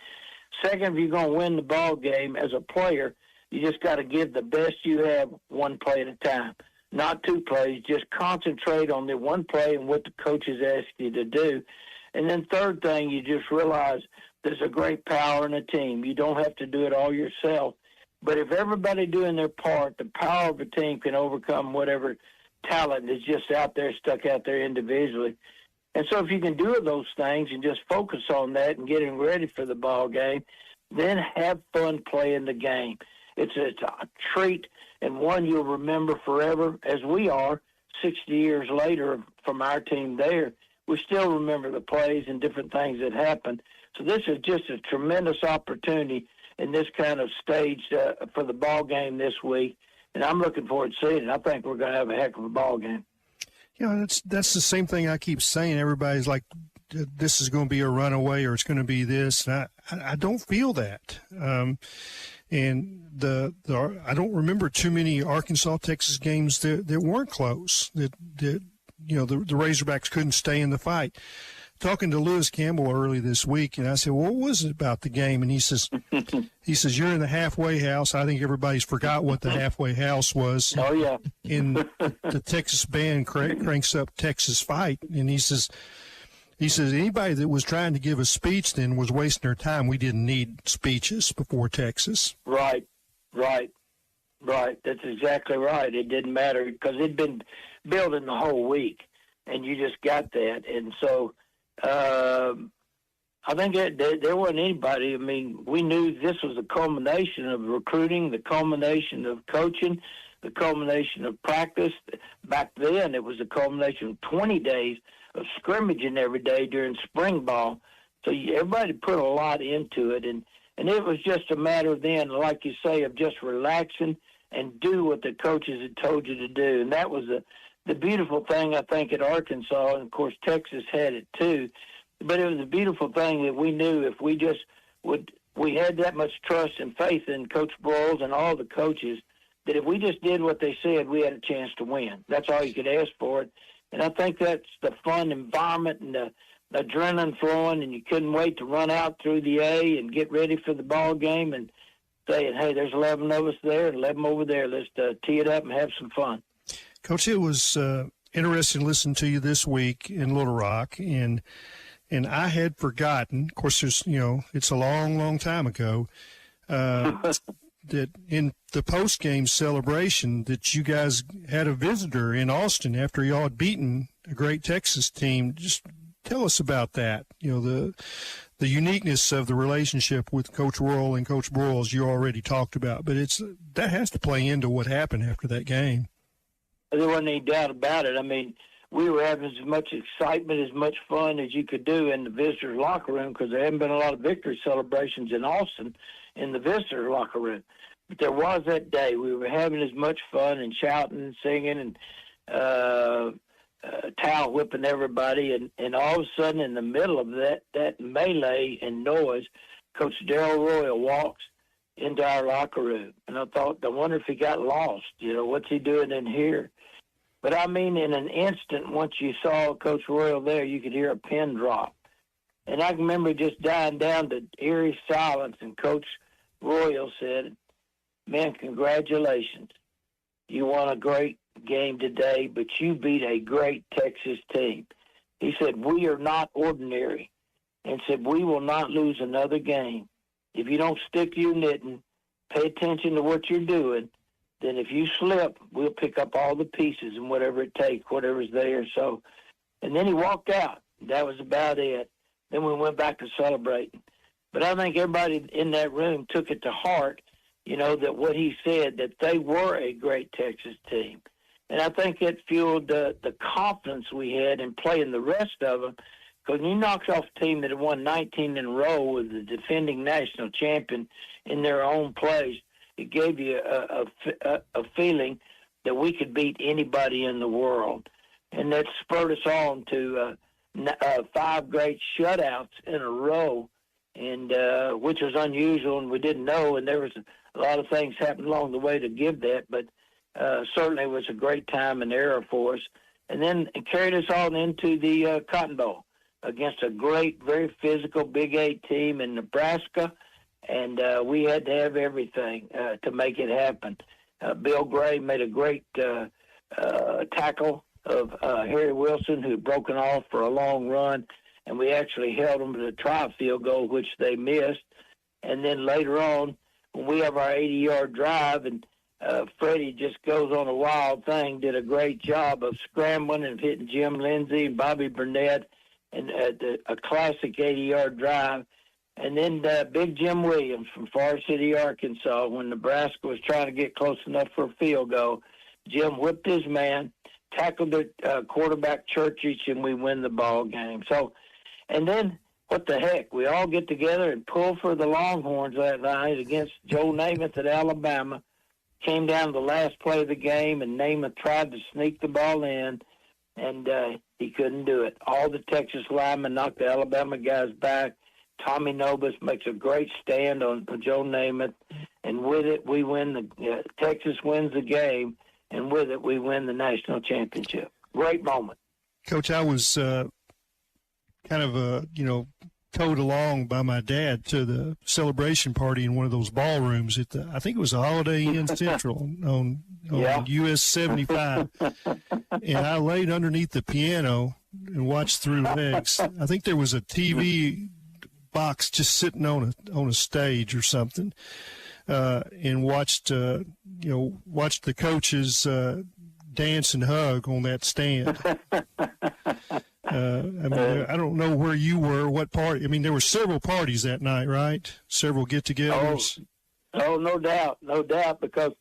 Second, if you're going to win the ball game as a player, you just got to give the best you have one play at a time. Not 2 plays, just concentrate on the one play and what the coaches ask you to do. And then third thing, you just realize there's a great power in a team. You don't have to do it all yourself. But if everybody doing their part, the power of a team can overcome whatever talent is just out there, stuck out there individually. And so if you can do those things and just focus on that and getting ready for the ball game, then have fun playing the game. It's a treat and one you'll remember forever, as we are 60 years later from our team there. We still remember the plays and different things that happened. So this is just a tremendous opportunity in this kind of stage for the ball game this week. and I'm looking forward to seeing it. I think we're going to have a heck of a ball game. That's the same thing I keep saying. Everybody's like, this is going to be a runaway or it's going to be this. And I don't feel that. And I don't remember too many Arkansas-Texas games that weren't close, that the Razorbacks couldn't stay in the fight. Talking to Lewis Campbell early this week, and I said, well, what was it about the game? And he says, you're in the halfway house. I think everybody's forgot what the halfway house was. Oh, yeah. And the Texas band cranks up Texas Fight, and he says, anybody that was trying to give a speech then was wasting their time. We didn't need speeches before Texas. Right. That's exactly right. It didn't matter because it'd been building the whole week, and you just got that. And so I think there wasn't anybody. I mean, we knew this was a culmination of recruiting, the culmination of coaching, the culmination of practice. Back then, it was a culmination of 20 days of scrimmaging every day during spring ball. So everybody put a lot into it, and it was just a matter then, like you say, of just relaxing and do what the coaches had told you to do. And that was the beautiful thing, I think, at Arkansas, and of course Texas had it too. But it was a beautiful thing that we knew if we just we had that much trust and faith in Coach Broyles and all the coaches, that if we just did what they said, we had a chance to win. That's all you could ask for it. And I think that's the fun environment and the adrenaline flowing, and you couldn't wait to run out through the A and get ready for the ball game and saying, hey, there's 11 of us there and 11 over there. Let's tee it up and have some fun. Coach, it was interesting to listen to you this week in Little Rock, and I had forgotten. Of course, it's a long, long time ago. That in the post-game celebration that you guys had a visitor in Austin after y'all had beaten a great Texas team. Just tell us about that. The uniqueness of the relationship with Coach Royal and Coach Broyles you already talked about, but that has to play into what happened after that game. There wasn't any doubt about it. I mean, we were having as much excitement, as much fun as you could do in the visitors' locker room because there hadn't been a lot of victory celebrations in Austin in the visitor locker room. But there was that day. We were having as much fun and shouting and singing and towel whipping everybody. And all of a sudden, in the middle of that melee and noise, Coach Darrell Royal walks into our locker room. And I thought, I wonder if he got lost. What's he doing in here? But, I mean, in an instant, once you saw Coach Royal there, you could hear a pin drop. And I remember just dying down to eerie silence, and Coach Royal said, man, congratulations. You won a great game today, but you beat a great Texas team. He said, we are not ordinary, and said, we will not lose another game. If you don't stick to your knitting, pay attention to what you're doing, then if you slip, we'll pick up all the pieces and whatever it takes, whatever's there. So, and then he walked out. That was about it. Then we went back to celebrating. But I think everybody in that room took it to heart, that what he said, that they were a great Texas team. And I think it fueled the confidence we had in playing the rest of them. Because when you knocked off a team that had won 19 in a row with the defending national champion in their own place, it gave you a feeling that we could beat anybody in the world. And that spurred us on to 5 great shutouts in a row, and which was unusual, and we didn't know. And there was a lot of things happened along the way to give that, but certainly it was a great time and era for us. And then it carried us on into the Cotton Bowl against a great, very physical Big 8 team in Nebraska. And we had to have everything to make it happen. Bill Gray made a great tackle of Harry Wilson, who had broken off for a long run, and we actually held them to the try field goal, which they missed. And then later on, when we have our 80-yard drive, and Freddie just goes on a wild thing, did a great job of scrambling and hitting Jim Lindsey and Bobby Burnett, and a classic 80-yard drive. And then Big Jim Williams from Far City, Arkansas, when Nebraska was trying to get close enough for a field goal, Jim whipped his man, tackled the quarterback Churchich, and we win the ball game. So, and then what the heck? We all get together and pull for the Longhorns that night against Joe Namath at Alabama. came down to the last play of the game, and Namath tried to sneak the ball in, and he couldn't do it. All the Texas linemen knocked the Alabama guys back. Tommy Nobis makes a great stand on Joe Namath, and with it, we win. Texas wins the game, and with it, we win the national championship. Great moment. Coach, I was kind of, towed along by my dad to the celebration party in one of those ballrooms at I think it was a Holiday Inn Central on US 75. And I laid underneath the piano and watched through legs. I think there was a TV box just sitting on a stage or something, and watched the coaches dance and hug on that stand. I don't know where you were, what party. I mean, there were several parties that night, right? Several get-togethers. Oh, no doubt, because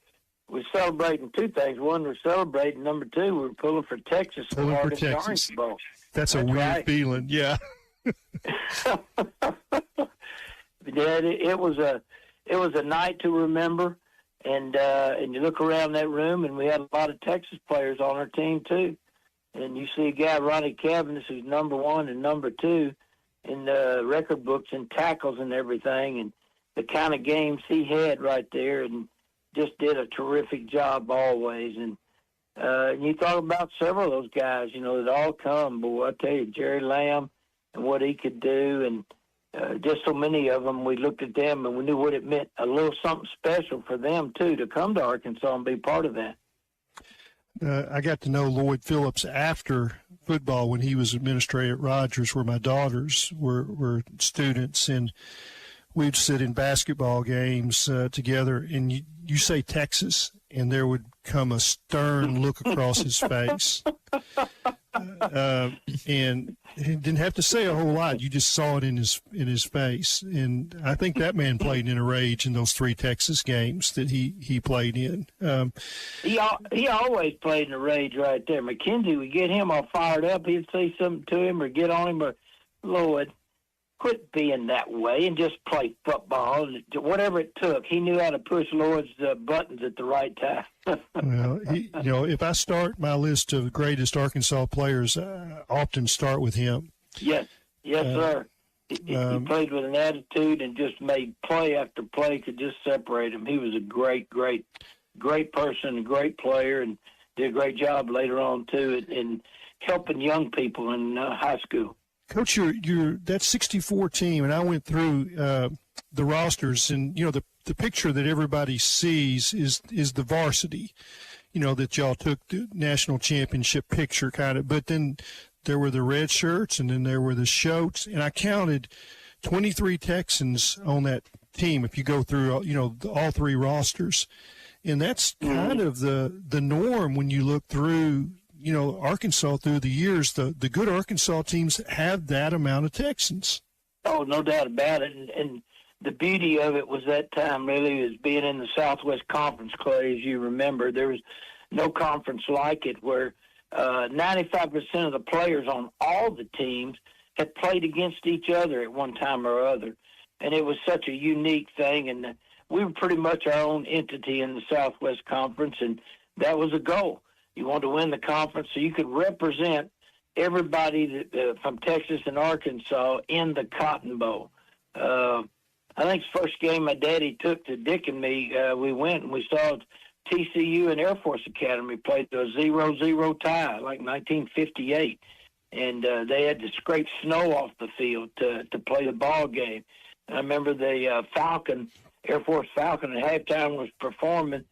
we're celebrating two things. One, we're celebrating. Number two, we're pulling for Texas. Pulling for Texas. That's a weird feeling, yeah. Dad, it was a night to remember, and you look around that room, and we had a lot of Texas players on our team too. And you see a guy, Ronnie Cavaness, who's number 1 and number 2 in the record books and tackles and everything, and the kind of games he had right there, and just did a terrific job always. And you thought about several of those guys, that all come. Boy, I tell you, Jerry Lamb and what he could do, and just so many of them, we looked at them and we knew what it meant, a little something special for them, too, to come to Arkansas and be part of that. I got to know Lloyd Phillips after football when he was administrator at Rogers, where my daughters were students, and we'd sit in basketball games together, and you say Texas, and there would come a stern look across his face. And he didn't have to say a whole lot. You just saw it in his face. And I think that man played in a rage in those 3 Texas games that he played in. He always played in a rage right there. McKenzie would get him all fired up. He'd say something to him or get on him, or Lloyd, quit being that way and just play football. Whatever it took, he knew how to push Lloyd's buttons at the right time. Well, if I start my list of greatest Arkansas players, I often start with him. Yes, sir. He played with an attitude and just made play after play, could just separate him. He was a great person, a great player, and did a great job later on, too, in helping young people in high school. Coach, that 64 team, and I went through the rosters, and the picture that everybody sees is the varsity, that y'all took the national championship picture kind of. But then there were the red shirts, and then there were the Shotes, and I counted 23 Texans on that team. If you go through all 3 rosters, and that's kind of the norm when you look through. Arkansas through the years, the good Arkansas teams have that amount of Texans. Oh, no doubt about it. And the beauty of it was that time really is being in the Southwest Conference, Clay, as you remember. There was no conference like it where 95% of the players on all the teams had played against each other at one time or other. And it was such a unique thing. And we were pretty much our own entity in the Southwest Conference, and that was a goal. You wanted to win the conference so you could represent everybody from Texas and Arkansas in the Cotton Bowl. I think the first game my daddy took to Dick and me, we went and we saw TCU and Air Force Academy played a 0-0 tie, like 1958. And they had to scrape snow off the field to play the ball game. And I remember the Air Force Falcon at halftime was performing,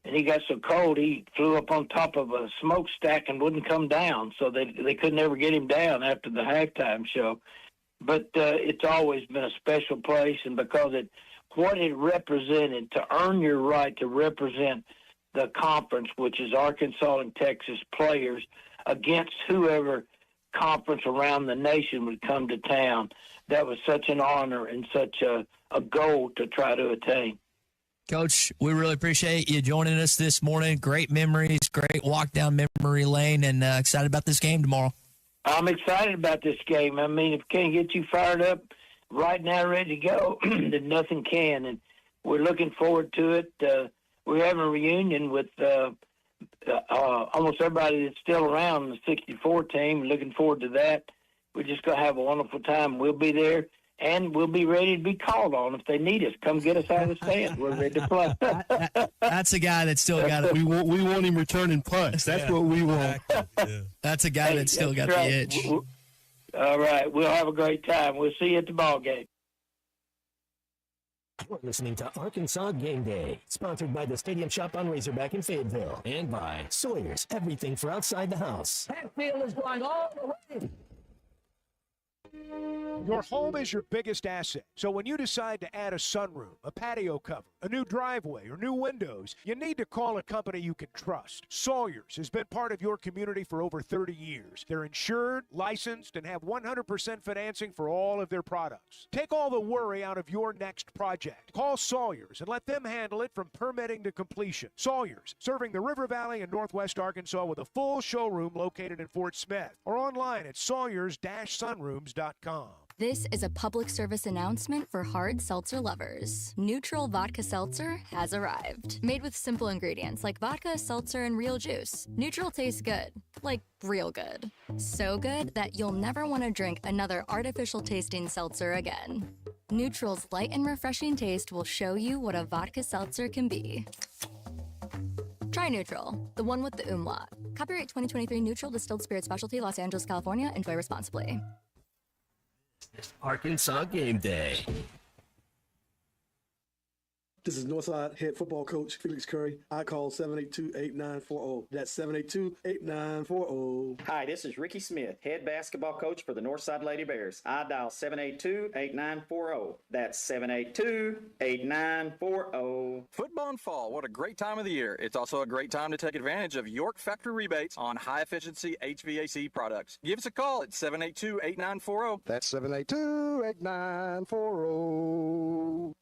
and he got so cold he flew up on top of a smokestack and wouldn't come down. So they couldn't ever get him down after the halftime show. But it's always been a special place, and because what it represented, to earn your right to represent the conference, which is Arkansas and Texas players, against whoever conference around the nation would come to town, that was such an honor and such a goal to try to attain. Coach, we really appreciate you joining us this morning. Great memories, great walk down memory lane, and excited about this game tomorrow. I'm excited about this game. I mean, if it can't get you fired up right now, ready to go, then nothing can. And we're looking forward to it. we're having a reunion with almost everybody that's still around the 64 team. Looking forward to that. We're just going to have a wonderful time. We'll be there, and we'll be ready to be called on if they need us. Come get us out of the stand. We're ready to play. That's a guy that's still got it. We want him returning punts. That's what we want. That's a guy that's still got the itch. All right. We'll have a great time. We'll see you at the ball game. We're listening to Arkansas Game Day, sponsored by the Stadium Shop on Razorback in Fayetteville, and by Sawyer's, everything for outside the house. Hatfield is going all the way. Your home is your biggest asset. So when you decide to add a sunroom, a patio cover, a new driveway, or new windows, you need to call a company you can trust. Sawyer's has been part of your community for over 30 years. They're insured, licensed, and have 100% financing for all of their products. Take all the worry out of your next project. Call Sawyer's and let them handle it from permitting to completion. Sawyer's, serving the River Valley and Northwest Arkansas with a full showroom located in Fort Smith or online at sawyers-sunrooms.com. This is a public service announcement for hard seltzer lovers. Neutral Vodka Seltzer has arrived. Made with simple ingredients like vodka, seltzer, and real juice. Neutral tastes good. Like real good. So good that you'll never want to drink another artificial tasting seltzer again. Neutral's light and refreshing taste will show you what a vodka seltzer can be. Try Neutral, the one with the umlaut. Copyright 2023 Neutral Distilled Spirit Specialty, Los Angeles, California. Enjoy responsibly. Arkansas Game Day. This is Northside head football coach Felix Curry. I call 782-8940. That's 782-8940. Hi, this is Ricky Smith, head basketball coach for the Northside Lady Bears. I dial 782-8940. That's 782-8940. Football and fall, what a great time of the year. It's also a great time to take advantage of York Factory rebates on high-efficiency HVAC products. Give us a call at 782-8940. That's 782-8940.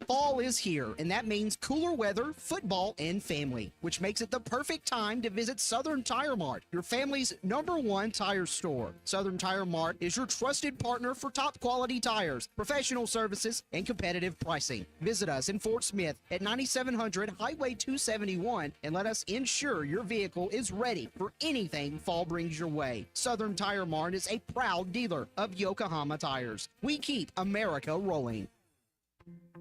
Fall is here, and that means cooler weather, football, and family, which makes it the perfect time to visit Southern Tire Mart, your family's #1 tire store. Southern Tire Mart is your trusted partner for top quality tires, professional services, and competitive pricing. Visit us in Fort Smith at 9700 Highway 271 and let us ensure your vehicle is ready for anything fall brings your way. Southern Tire Mart is a proud dealer of Yokohama tires. We keep America rolling.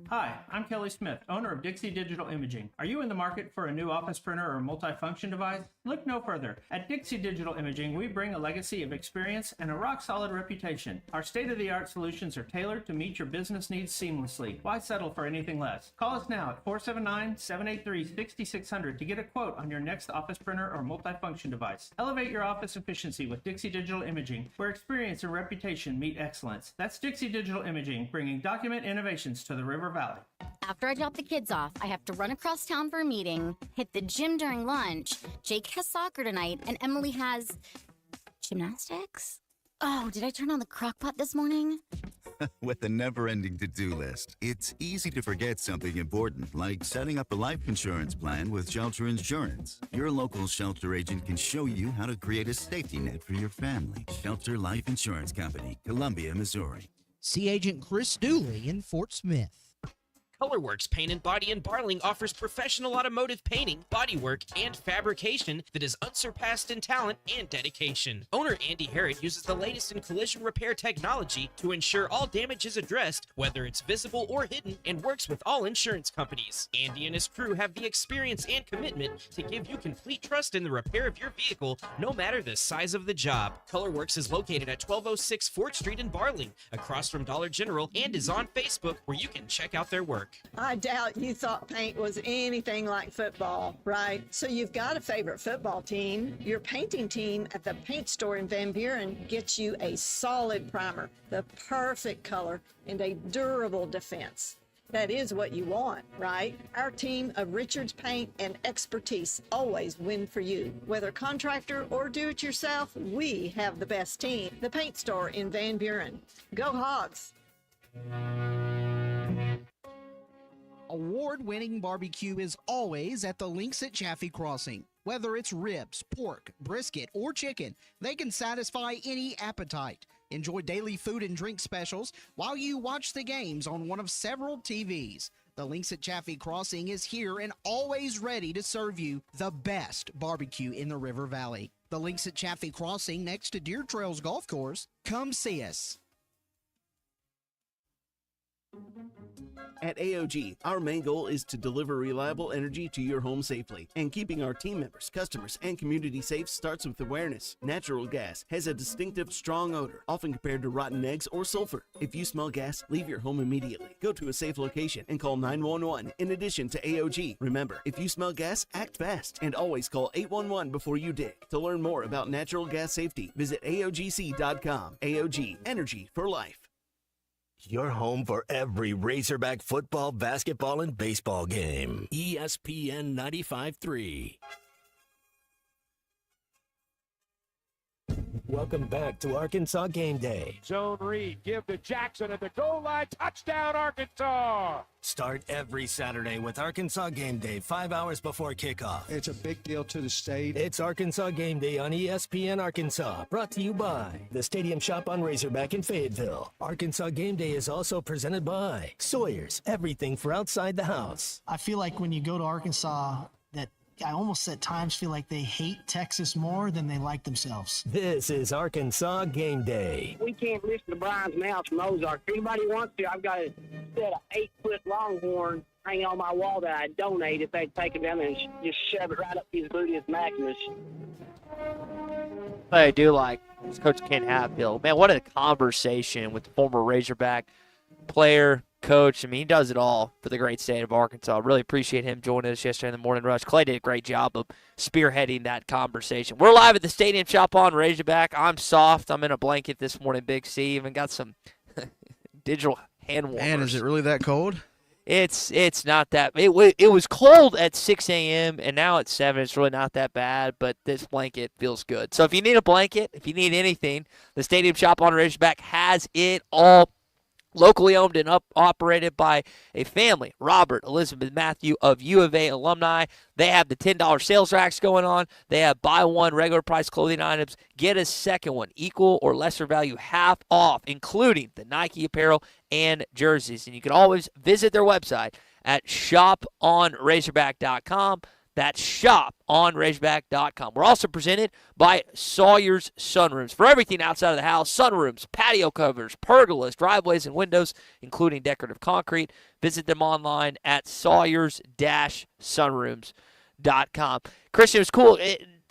Hi, I'm Kelly Smith, owner of Dixie Digital Imaging. Are you in the market for a new office printer or multifunction device? Look no further. At Dixie Digital Imaging, we bring a legacy of experience and a rock-solid reputation. Our state-of-the-art solutions are tailored to meet your business needs seamlessly. Why settle for anything less? Call us now at 479-783-6600 to get a quote on your next office printer or multifunction device. Elevate your office efficiency with Dixie Digital Imaging, where experience and reputation meet excellence. That's Dixie Digital Imaging, bringing document innovations to the River Valley. After I drop the kids off, I have to run across town for a meeting, hit the gym during lunch. Jake has soccer tonight, and Emily has gymnastics? Oh, did I turn on the crock pot this morning? With the never-ending to-do list, it's easy to forget something important, like setting up a life insurance plan with Shelter Insurance. Your local Shelter agent can show you how to create a safety net for your family. Shelter Life Insurance Company, Columbia, Missouri. See Agent Chris Dooley in Fort Smith. Colorworks Paint and Body in Barling offers professional automotive painting, bodywork, and fabrication that is unsurpassed in talent and dedication. Owner Andy Harrod uses the latest in collision repair technology to ensure all damage is addressed, whether it's visible or hidden, and works with all insurance companies. Andy and his crew have the experience and commitment to give you complete trust in the repair of your vehicle, no matter the size of the job. Colorworks is located at 1206 4th Street in Barling, across from Dollar General, and is on Facebook, where you can check out their work. I doubt you thought paint was anything like football, right? So you've got a favorite football team. Your painting team at the paint store in Van Buren gets you a solid primer, the perfect color, and a durable defense. That is what you want, right? Our team of Richards Paint and expertise always win for you. Whether contractor or do-it-yourself, we have the best team. The paint store in Van Buren. Go Hogs! Award-winning barbecue is always at the Links at Chaffee Crossing. Whether it's ribs, pork, brisket, or chicken, they can satisfy any appetite. Enjoy daily food and drink specials while you watch the games on one of several TVs. The Links at Chaffee Crossing is here and always ready to serve you the best barbecue in the River Valley. The Links at Chaffee Crossing next to Deer Trails Golf Course. Come see us. At AOG, our main goal is to deliver reliable energy to your home safely. And keeping our team members, customers, and community safe starts with awareness. Natural gas has a distinctive, strong odor, often compared to rotten eggs or sulfur. If you smell gas, leave your home immediately. Go to a safe location and call 911 in addition to AOG. Remember, if you smell gas, act fast and always call 811 before you dig. To learn more about natural gas safety, visit AOGC.com. AOG, energy for life. Your home for every Razorback football, basketball, and baseball game. ESPN 95.3. Welcome back to Arkansas Game Day. Zone read, give to Jackson at the goal line. Touchdown, Arkansas! Start every Saturday with Arkansas Game Day, 5 hours before kickoff. It's a big deal to the state. It's Arkansas Game Day on ESPN Arkansas, brought to you by the Stadium Shop on Razorback in Fayetteville. Arkansas Game Day is also presented by Sawyer's, everything for outside the house. I feel like when you go to Arkansas, that I almost at times feel like they hate Texas more than they like themselves. This is Arkansas Game Day. We can't listen to Brian's mouth from Ozark. If anybody wants to, I've got a set of 8-foot longhorn hanging on my wall that I donate if they take him down there and just shove it right up his booty as Maximus. What I do like is Coach Ken Hatfield. Man, what a conversation with the former Razorback player, coach. I mean, he does it all for the great state of Arkansas. Really appreciate him joining us yesterday in the morning rush. Clay did a great job of spearheading that conversation. We're live at the Stadium Shop on Razorback. I'm soft. I'm in a blanket this morning, Big C. Even got some digital hand warmers. Man, is it really that cold? It's not that. It was cold at 6 a.m. and now at 7. It's really not that bad, but this blanket feels good. So if you need a blanket, if you need anything, the Stadium Shop on Razorback has it all. Locally owned and operated by a family, Robert, Elizabeth, Matthew of U of A alumni. They have the $10 sales racks going on. They have buy one regular price clothing items, get a second one, equal or lesser value, half off, including the Nike apparel and jerseys. And you can always visit their website at shoponrazorback.com. That's shoponrazorback.com. We're also presented by Sawyer's Sunrooms. For everything outside of the house, sunrooms, patio covers, pergolas, driveways, and windows, including decorative concrete. Visit them online at sawyers-sunrooms.com. Christian, it was cool.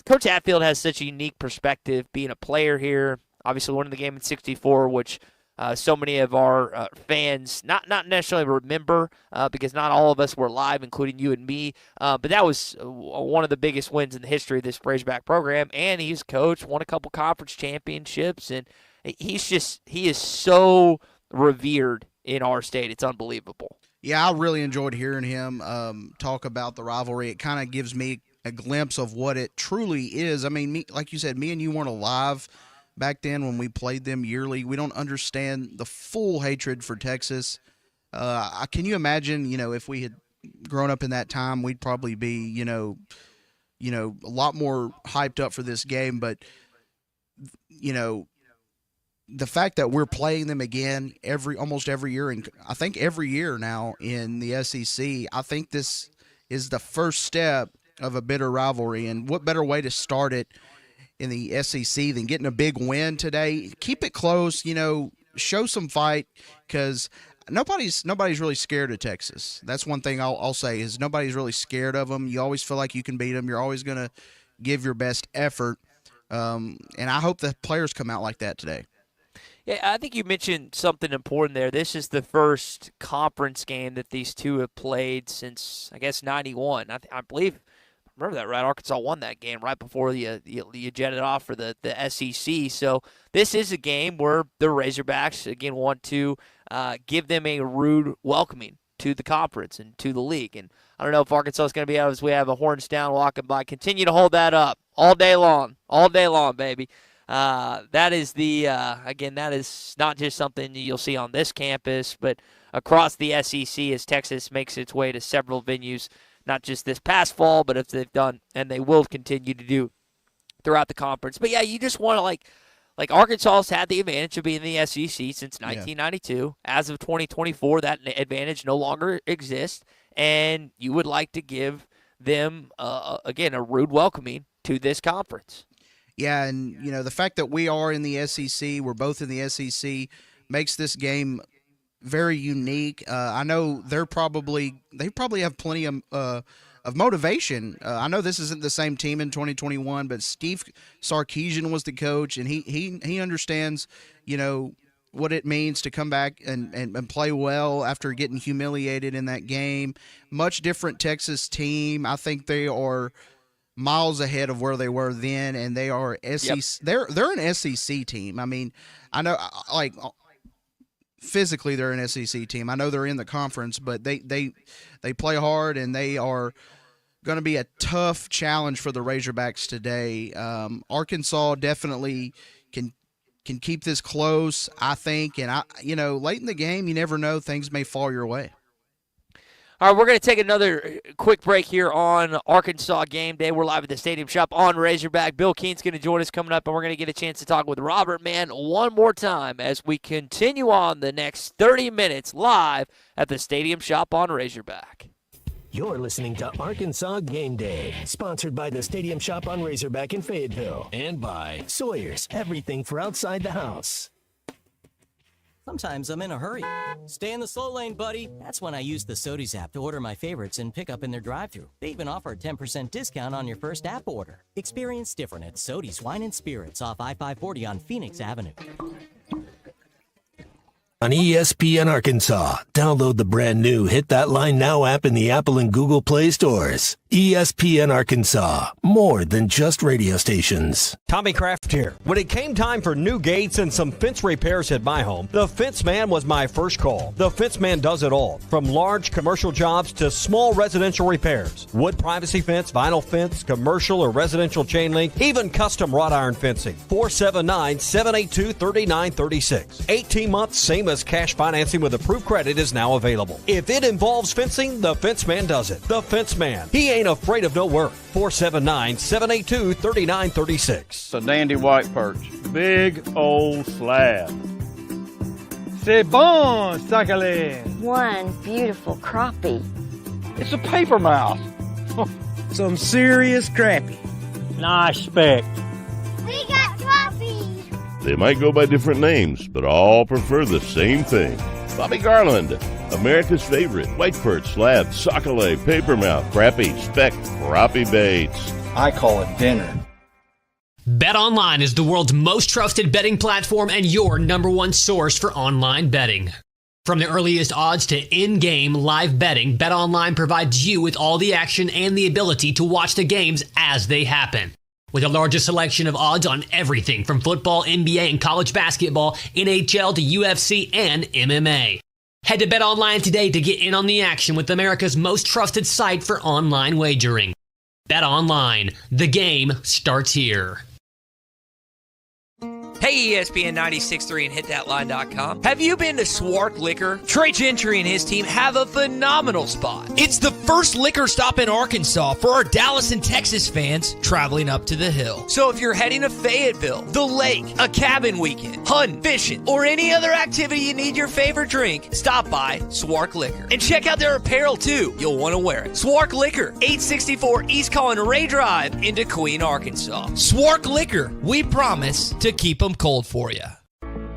Coach Hatfield has such a unique perspective being a player here. Obviously, winning the game in 64, which so many of our fans not necessarily remember because not all of us were live, including you and me. But that was one of the biggest wins in the history of this Razorback program. And he's coached, won a couple conference championships, and he is so revered in our state. It's unbelievable. Yeah, I really enjoyed hearing him talk about the rivalry. It kind of gives me a glimpse of what it truly is. I mean, like you said, me and you weren't alive back then when we played them yearly. We don't understand the full hatred for Texas. Can you imagine, if we had grown up in that time, we'd probably be, a lot more hyped up for this game. But, the fact that we're playing them again almost every year, and I think every year now in the SEC, I think this is the first step of a bitter rivalry. And what better way to start it in the SEC than getting a big win today? Keep it close, show some fight, because nobody's really scared of Texas. That's one thing I'll say is nobody's really scared of them. You always feel like you can beat them. You're always going to give your best effort, and I hope the players come out like that today. Yeah, I think you mentioned something important there. This is the first conference game that these two have played since, I guess, 91. I believe – remember that, right? Arkansas won that game right before you jetted off for the SEC. So this is a game where the Razorbacks, again, want to give them a rude welcoming to the conference and to the league. And I don't know if Arkansas is going to be out as we have a horns down walking by. Continue to hold that up all day long, baby. That is again, that is not just something you'll see on this campus, but across the SEC as Texas makes its way to several venues, not just this past fall, but if they've done and they will continue to do throughout the conference. But yeah, you just want to like Like, Arkansas's had the advantage of being in the SEC since 1992. As of 2024, that advantage no longer exists, and you would like to give them, again, a rude welcoming to this conference. Yeah, and, the fact that we are in the SEC, we're both in the SEC, makes this game very unique. I know they probably have plenty of motivation. I know this isn't the same team in 2021, but Steve Sarkisian was the coach, and he understands, what it means to come back and play well after getting humiliated in that game. Much different Texas team. I think they are miles ahead of where they were then, and they are SEC. Yep. They're an SEC team. I mean, I know, like, physically they're an SEC team. I know they're in the conference, but they play hard, and they are going to be a tough challenge for the Razorbacks today. Arkansas definitely can keep this close, I think, and late in the game, you never know, things may fall your way. All right, we're going to take another quick break here on Arkansas Game Day. We're live at the Stadium Shop on Razorback. Bill Keen's going to join us coming up, and we're going to get a chance to talk with Robert Mann one more time as we continue on the next 30 minutes live at the Stadium Shop on Razorback. You're listening to Arkansas Game Day, sponsored by the Stadium Shop on Razorback in Fayetteville and by Sawyer's, everything for outside the house. Sometimes I'm in a hurry. Stay in the slow lane, buddy. That's when I use the Sodies app to order my favorites and pick up in their drive-thru. They even offer a 10% discount on your first app order. Experience different at Sodies Wine and Spirits off I-540 on Phoenix Avenue. On ESPN Arkansas, download the brand new Hit That Line Now app in the Apple and Google Play stores. ESPN Arkansas, more than just radio stations. Tommy Kraft here. When it came time for new gates and some fence repairs at my home, the Fence Man was my first call. The Fence Man does it all, from large commercial jobs to small residential repairs. Wood privacy fence, vinyl fence, commercial or residential chain link, even custom wrought iron fencing. 479-782-3936. 18 months, same as cash financing with approved credit is now available. If it involves fencing, the Fence Man does it. The Fence Man. He ain't afraid of no work. 479-782-3936. It's a dandy white perch. Big old slab. C'est bon, sacalé. One beautiful crappie. It's a paper mouse. Some serious crappie. Nice speck. We got crappie. They might go by different names, but all prefer the same thing. Bobby Garland, America's favorite white perch, slab, sockeye, papermouth, crappie, speck, crappie baits. I call it dinner. BetOnline is the world's most trusted betting platform and your number one source for online betting. From the earliest odds to in-game live betting, BetOnline provides you with all the action and the ability to watch the games as they happen. With the largest selection of odds on everything from football, NBA, and college basketball, NHL to UFC and MMA. Head to BetOnline today to get in on the action with America's most trusted site for online wagering. BetOnline, the game starts here. Hey, ESPN 96.3 and hitthatline.com. Have you been to Swark Liquor? Trey Gentry and his team have a phenomenal spot. It's the first liquor stop in Arkansas for our Dallas and Texas fans traveling up to the hill. So if you're heading to Fayetteville, the lake, a cabin weekend, hunting, fishing, or any other activity you need your favorite drink, stop by Swark Liquor. And check out their apparel too. You'll want to wear it. Swark Liquor, 864 East Collin Ray Drive in Queen, Arkansas. Swark Liquor, we promise to keep them cold for you.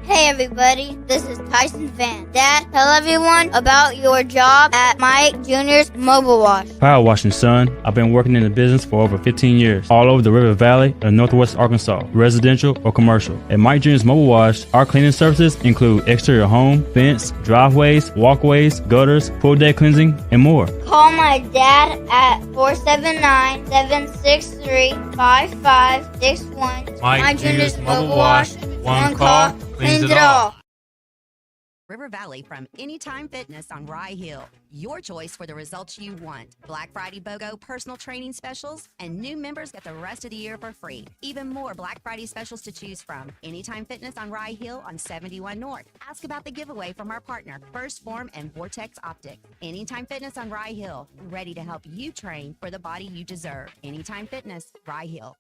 Hey everybody, this is Tyson Van. Dad, tell everyone about your job at Mike Jr.'s Mobile Wash. Power washing, son. I've been working in the business for over 15 years, all over the River Valley and Northwest Arkansas, residential or commercial. At Mike Jr.'s Mobile Wash, our cleaning services include exterior home, fence, driveways, walkways, gutters, pool deck cleansing, and more. Call my dad at 479-763-5561. Mike Jr.'s Mobile Wash. One call, cleans it all. River Valley from Anytime Fitness on Rye Hill. Your choice for the results you want. Black Friday BOGO personal training specials, and new members get the rest of the year for free. Even more Black Friday specials to choose from. Anytime Fitness on Rye Hill on 71 North. Ask about the giveaway from our partner, First Form and Vortex Optics. Anytime Fitness on Rye Hill. Ready to help you train for the body you deserve. Anytime Fitness, Rye Hill.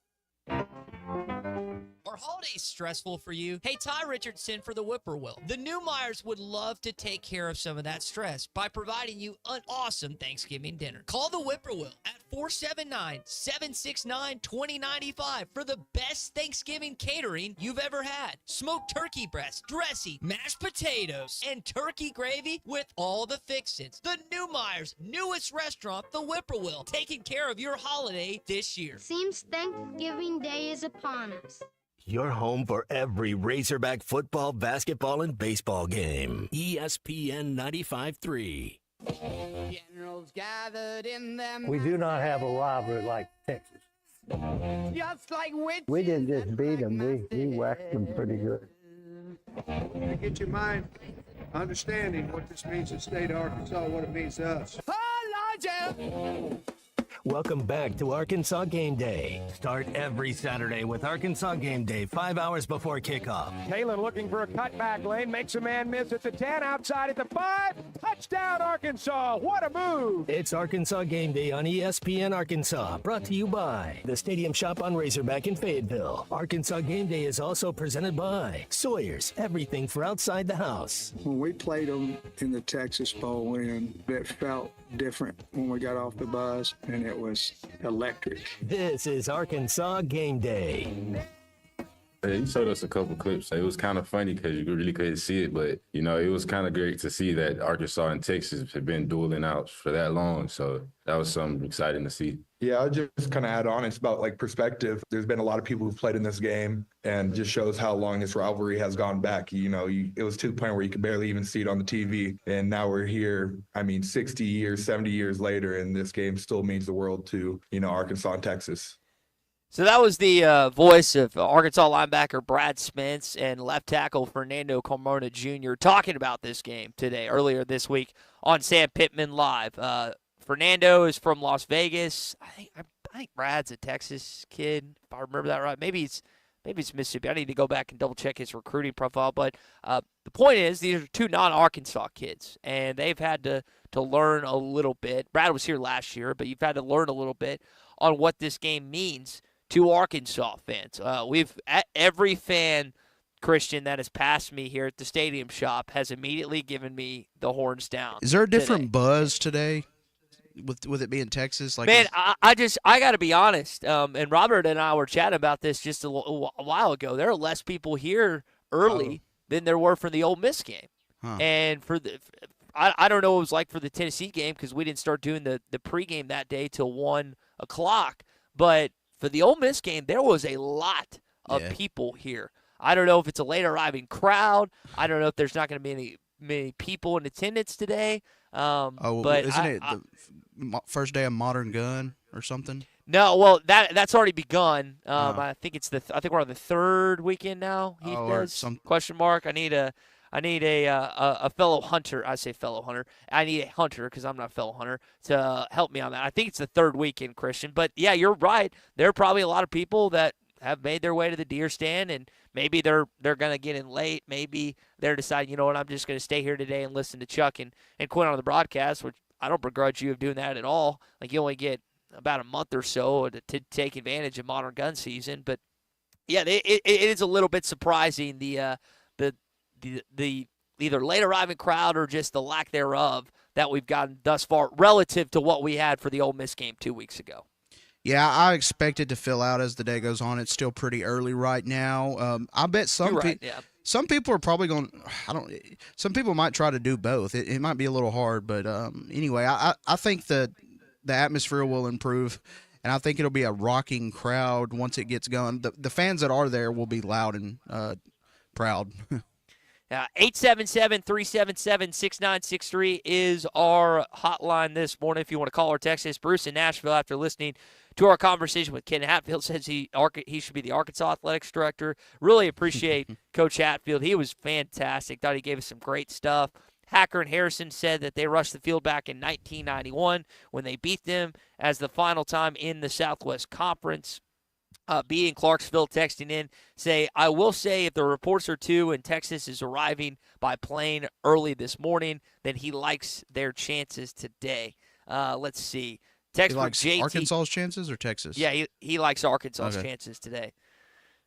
Are holidays stressful for you? Hey, Ty Richardson for the Whippoorwill. The Newmeyers would love to take care of some of that stress by providing you an awesome Thanksgiving dinner. Call the Whippoorwill at 479-769-2095 for the best Thanksgiving catering you've ever had. Smoked turkey breast, dressing, mashed potatoes, and turkey gravy with all the fixins. The Newmeyers' newest restaurant, the Whippoorwill, taking care of your holiday this year. Seems Thanksgiving Day is upon us. Your home for every Razorback football, basketball, and baseball game. ESPN 95.3. Generals gathered in them. We do not have a rivalry like Texas. Just like witches. We didn't just beat them, we whacked them pretty good. To get your mind understanding what this means to the state of Arkansas, what it means to us. Welcome back to Arkansas Game Day. Start every Saturday with Arkansas Game Day 5 hours before kickoff. Kalen looking for a cutback lane, makes a man miss at the 10, outside at the 5. Touchdown, Arkansas. What a move. It's Arkansas Game Day on ESPN Arkansas, brought to you by the Stadium Shop on Razorback in Fayetteville. Arkansas Game Day is also presented by Sawyer's, everything for outside the house. When we played them in the Texas Bowl win, it felt different when we got off the bus, and it was electric. This is Arkansas Game Day. Hey, you showed us a couple clips. It was kind of funny because you really couldn't see it, but, you know, it was kind of great to see that Arkansas and Texas have been dueling out for that long. So that was something exciting to see. Yeah, I'll just kind of add on. It's about like perspective. There's been a lot of people who've played in this game, and just shows how long this rivalry has gone back. You know, it was to the point where you could barely even see it on the TV. And now we're here, 60 years, 70 years later, and this game still means the world to, Arkansas and Texas. So that was the voice of Arkansas linebacker Brad Spence and left tackle Fernando Carmona Jr. talking about this game today, earlier this week on Sam Pittman Live. Fernando is from Las Vegas. I think Brad's a Texas kid, if I remember that right. Maybe it's Mississippi. I need to go back and double check his recruiting profile. But the point is, these are two non-Arkansas kids, and they've had to learn a little bit. Brad was here last year, but you've had to learn a little bit on what this game means to Arkansas fans. Every fan, Christian, that has passed me here at the Stadium Shop has immediately given me the horns down. Is there a different buzz today with it being Texas? Man, I got to be honest, and Robert and I were chatting about this just a while ago. There are less people here early than there were for the Ole Miss game. Huh. And I don't know what it was like for the Tennessee game because we didn't start doing the pregame that day till 1 o'clock. But for the Ole Miss game, there was a lot of people here. I don't know if it's a late arriving crowd. I don't know if there's not going to be many people in attendance today. But isn't it the first day of Modern Gun or something? No, well that's already begun. I think we're on the third weekend now. He does. Question mark. I need a fellow hunter. I say fellow hunter. I need a hunter because I'm not a fellow hunter to help me on that. I think it's the third weekend, Christian. But yeah, you're right. There are probably a lot of people that have made their way to the deer stand, and maybe they're gonna get in late. Maybe they're deciding, you know what, I'm just gonna stay here today and listen to Chuck and Quinn on the broadcast, which I don't begrudge you of doing that at all. Like, you only get about a month or so to take advantage of modern gun season. But yeah, it is a little bit surprising the either late arriving crowd or just the lack thereof that we've gotten thus far relative to what we had for the Ole Miss game 2 weeks ago. Yeah, I expect it to fill out as the day goes on. It's still pretty early right now. I bet some people are probably going. Some people might try to do both. It might be a little hard, but anyway, I think the atmosphere will improve, and I think it'll be a rocking crowd once it gets going. The fans that are there will be loud and proud. 877-377-6963 is our hotline this morning if you want to call or text us. Bruce in Nashville, after listening to our conversation with Ken Hatfield, says he should be the Arkansas athletics director. Really appreciate Coach Hatfield. He was fantastic. Thought he gave us some great stuff. Hacker and Harrison said that they rushed the field back in 1991 when they beat them as the final time in the Southwest Conference. B in Clarksville texting in, say, I will say if the reports are true and Texas is arriving by plane early this morning, then he likes their chances today. Let's see. He likes Arkansas's chances or Texas? Yeah, he likes Arkansas's chances today.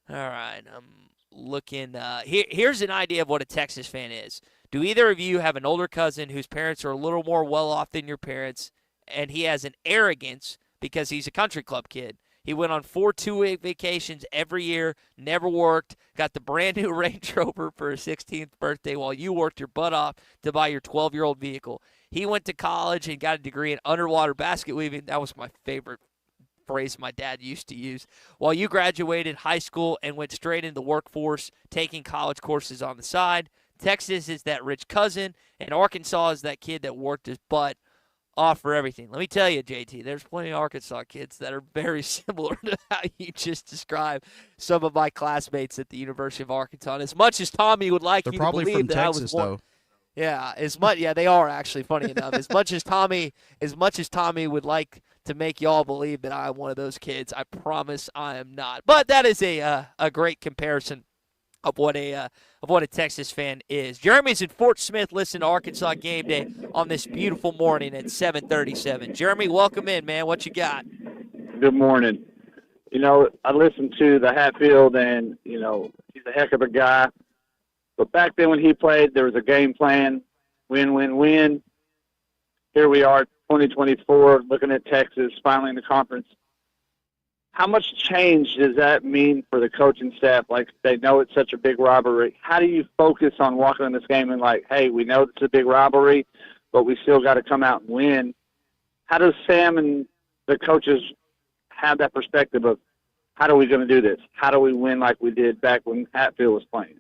All right. I'm looking. Here's an idea of what a Texas fan is. Do either of you have an older cousin whose parents are a little more well-off than your parents, and he has an arrogance because he's a country club kid? He went on 4 two-week vacations every year, never worked, got the brand-new Range Rover for his 16th birthday while you worked your butt off to buy your 12-year-old vehicle. He went to college and got a degree in underwater basket weaving. That was my favorite phrase my dad used to use. While you graduated high school and went straight into the workforce, taking college courses on the side. Texas is that rich cousin, and Arkansas is that kid that worked his butt off for everything. Let me tell you, JT, there's plenty of Arkansas kids that are very similar to how you just described some of my classmates at the University of Arkansas. And as much as Tommy would like They're you probably to believe from that Texas, I was one, though. yeah, they are actually, funny enough. As much as Tommy would like to make y'all believe that I'm one of those kids, I promise I am not. But that is a great comparison of what a Texas fan is. Jeremy's in Fort Smith. Listen to Arkansas Game Day on this beautiful morning at 7:37. Jeremy, welcome in, man. What you got? Good morning. I listened to the Hatfield, and he's a heck of a guy. But back then when he played, there was a game plan, win, win, win. Here we are, 2024, looking at Texas, finally in the conference. How much change does that mean for the coaching staff? Like, they know it's such a big rivalry. How do you focus on walking in this game and hey, we know it's a big rivalry, but we still got to come out and win? How does Sam and the coaches have that perspective of how are we going to do this? How do we win like we did back when Hatfield was playing?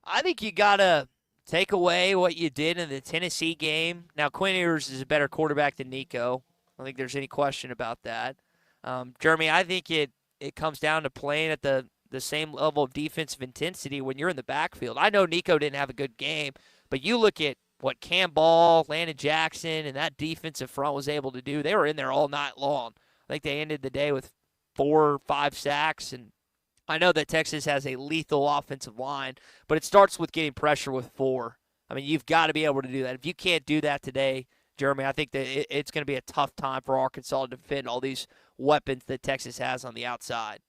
I think you got to take away what you did in the Tennessee game. Now, Quinn Ewers is a better quarterback than Nico. I don't think there's any question about that. Jeremy, I think it comes down to playing at the same level of defensive intensity when you're in the backfield. I know Nico didn't have a good game, but you look at what Cam Ball, Landon Jackson, and that defensive front was able to do. They were in there all night long. I think they ended the day with 4 or 5 sacks, and I know that Texas has a lethal offensive line, but it starts with getting pressure with 4. I mean, you've got to be able to do that. If you can't do that today, Jeremy, I think that it's going to be a tough time for Arkansas to defend all these weapons that Texas has on the outside.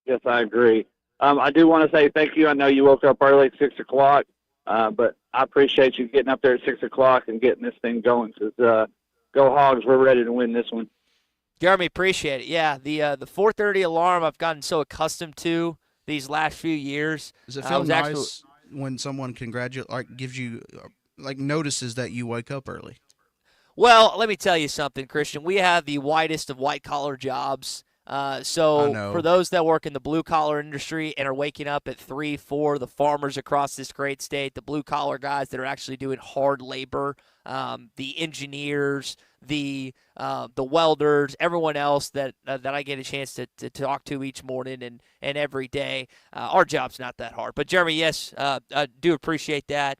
Yes, I agree. I do want to say thank you. I know you woke up early at 6 o'clock, but I appreciate you getting up there at 6 o'clock and getting this thing going. Because go Hogs, we're ready to win this one. Jeremy, appreciate it. Yeah, the 4:30 alarm I've gotten so accustomed to these last few years. Does it feel nice when someone gives you notices that you wake up early? Well, let me tell you something, Christian. We have the whitest of white-collar jobs. So for those that work in the blue-collar industry and are waking up at 3, 4, the farmers across this great state, the blue-collar guys that are actually doing hard labor, the engineers, the welders, everyone else that I get a chance to talk to each morning and every day, our job's not that hard. But, Jeremy, yes, I do appreciate that.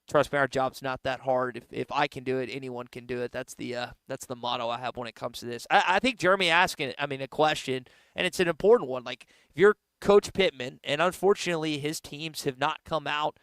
Trust me, our job's not that hard. If I can do it, anyone can do it. That's the motto I have when it comes to this. I think Jeremy asking, a question, and it's an important one. Like, if you're Coach Pittman, and unfortunately his teams have not come out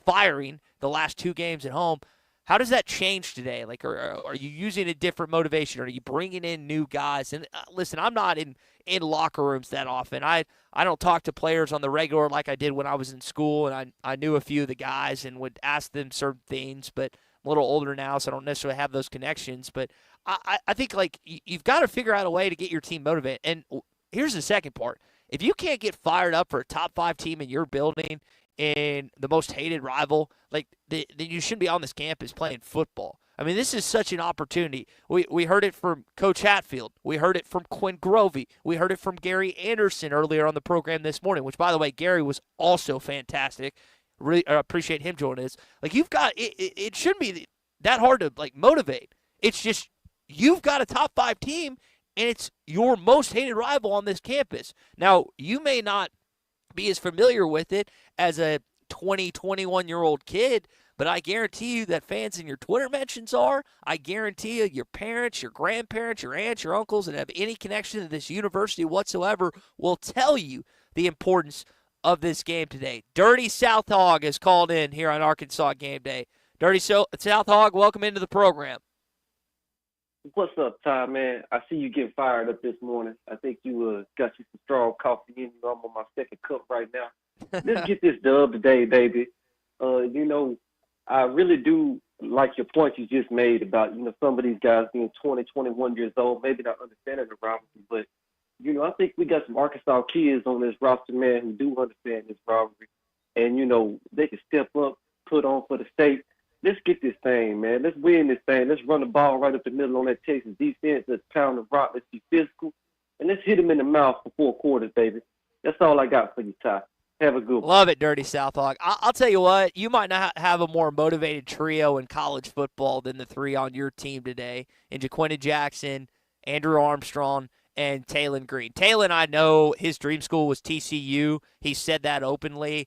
firing the last 2 games at home, how does that change today? Like, are you using a different motivation? Are you bringing in new guys? And listen, I'm not in locker rooms that often. I don't talk to players on the regular like I did when I was in school, and I knew a few of the guys and would ask them certain things, but I'm a little older now, so I don't necessarily have those connections. But I think, you've got to figure out a way to get your team motivated. And here's the second part. If you can't get fired up for a top 5 team in your building and the most hated rival, then you shouldn't be on this campus playing football. I mean, this is such an opportunity. We heard it from Coach Hatfield. We heard it from Quinn Grovey. We heard it from Gary Anderson earlier on the program this morning, which, by the way, Gary was also fantastic. Really appreciate him joining us. It shouldn't be that hard to, motivate. It's just you've got a top 5 team, and it's your most hated rival on this campus. Now, you may not be as familiar with it as a 20, 21-year-old kid, but I guarantee you that fans in your Twitter mentions are. I guarantee you your parents, your grandparents, your aunts, your uncles that have any connection to this university whatsoever will tell you the importance of this game today. Dirty South Hog is called in here on Arkansas Game Day. Dirty South Hog, welcome into the program. What's up, Ty, man? I see you getting fired up this morning. I think you got you some strong coffee in you. I'm on my second cup right now. Let's get this dub today, baby. I really do like your point you just made about, some of these guys being 20, 21 years old, maybe not understanding the rivalry, but, I think we got some Arkansas kids on this roster, man, who do understand this rivalry. And, they can step up, put on for the state. Let's get this thing, man. Let's win this thing. Let's run the ball right up the middle on that Texas defense. Let's pound the rock. Let's be physical. And let's hit them in the mouth for 4 quarters, baby. That's all I got for you, Ty. Have a good one. Love it, Dirty Southhawk. I'll tell you what, you might not have a more motivated trio in college football than the 3 on your team today in Jaquinta Jackson, Andrew Armstrong, and Talon Green. Talon, I know his dream school was TCU. He said that openly.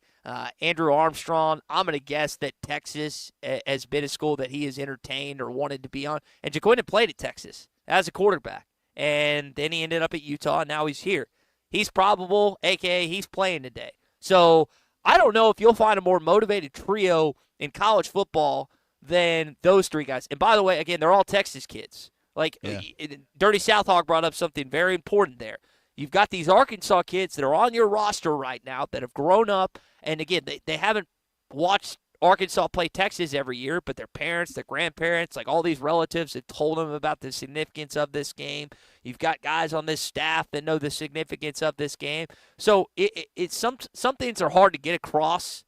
Andrew Armstrong, I'm going to guess that Texas has been a school that he has entertained or wanted to be on. And Jaquinta played at Texas as a quarterback. And then he ended up at Utah, and now he's here. He's probable, a.k.a. he's playing today. So I don't know if you'll find a more motivated trio in college football than those 3 guys. And by the way, again, they're all Texas kids. Dirty Southhawk brought up something very important there. You've got these Arkansas kids that are on your roster right now that have grown up. And, again, they haven't watched Arkansas play Texas every year, but their parents, their grandparents, all these relatives have told them about the significance of this game. You've got guys on this staff that know the significance of this game. So it's some things are hard to get across.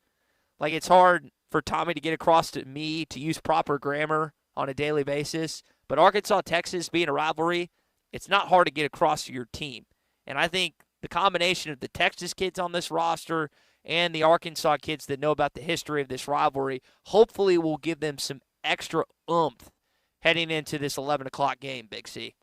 It's hard for Tommy to get across to me to use proper grammar on a daily basis. But Arkansas, Texas being a rivalry, it's not hard to get across to your team. And I think the combination of the Texas kids on this roster and the Arkansas kids that know about the history of this rivalry hopefully will give them some extra oomph heading into this 11 o'clock game, Big C.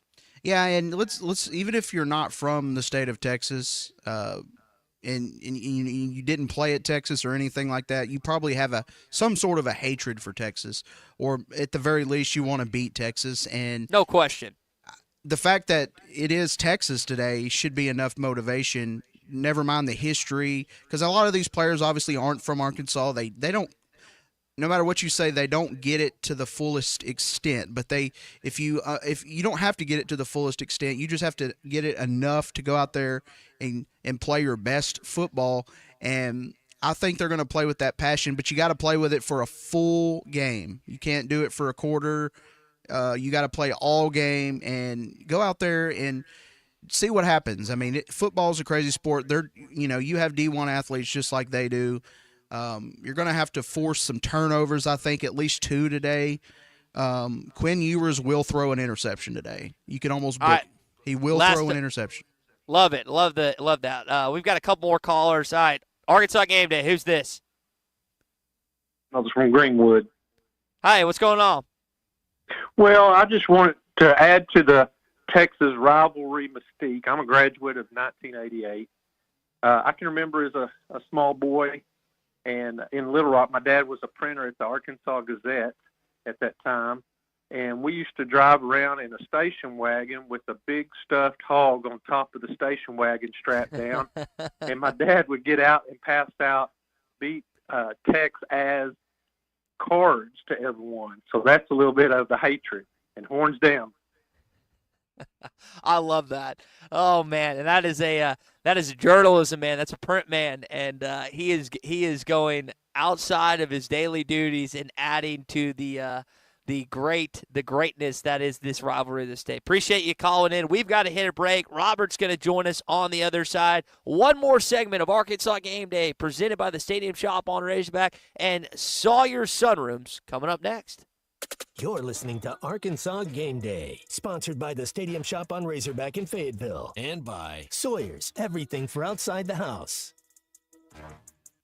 Yeah, and let's even if you're not from the state of Texas, and you didn't play at Texas or anything like that, you probably have some sort of a hatred for Texas, or at the very least you want to beat Texas. And no question, the fact that it is Texas today should be enough motivation. Never mind the history, because a lot of these players obviously aren't from Arkansas. They don't, no matter what you say, they don't get it to the fullest extent. But if you don't have to get it to the fullest extent, you just have to get it enough to go out there and play your best football. And I think they're going to play with that passion, but you got to play with it for a full game. You can't do it for a quarter. You got to play all game and go out there and see what happens. I mean, football is a crazy sport. You have D1 athletes just like they do. You're going to have to force some turnovers, I think, at least 2 today. Quinn Ewers will throw an interception today. You can almost bet he will throw an interception. Love it. Love that. We've got a couple more callers. All right, Arkansas Game Day. Who's this? I was from Greenwood. Hi, what's going on? Well, I just wanted to add to the Texas rivalry mystique. I'm a graduate of 1988. I can remember as a small boy, and in Little Rock, my dad was a printer at the Arkansas Gazette at that time, and we used to drive around in a station wagon with a big stuffed hog on top of the station wagon strapped down, and my dad would get out and pass out beat Tex as cards to everyone. So that's a little bit of the hatred, and horns down. I love that. Oh man, and that is journalism, man. That's a print man, and he is going outside of his daily duties and adding to the greatness that is this rivalry this day. Appreciate you calling in. We've got to hit a break. Robert's going to join us on the other side. One more segment of Arkansas Game Day presented by the Stadium Shop on Razorback and Sawyer Sunrooms coming up next. You're listening to Arkansas Game Day, sponsored by the Stadium Shop on Razorback in Fayetteville. And by Sawyer's, everything for outside the house.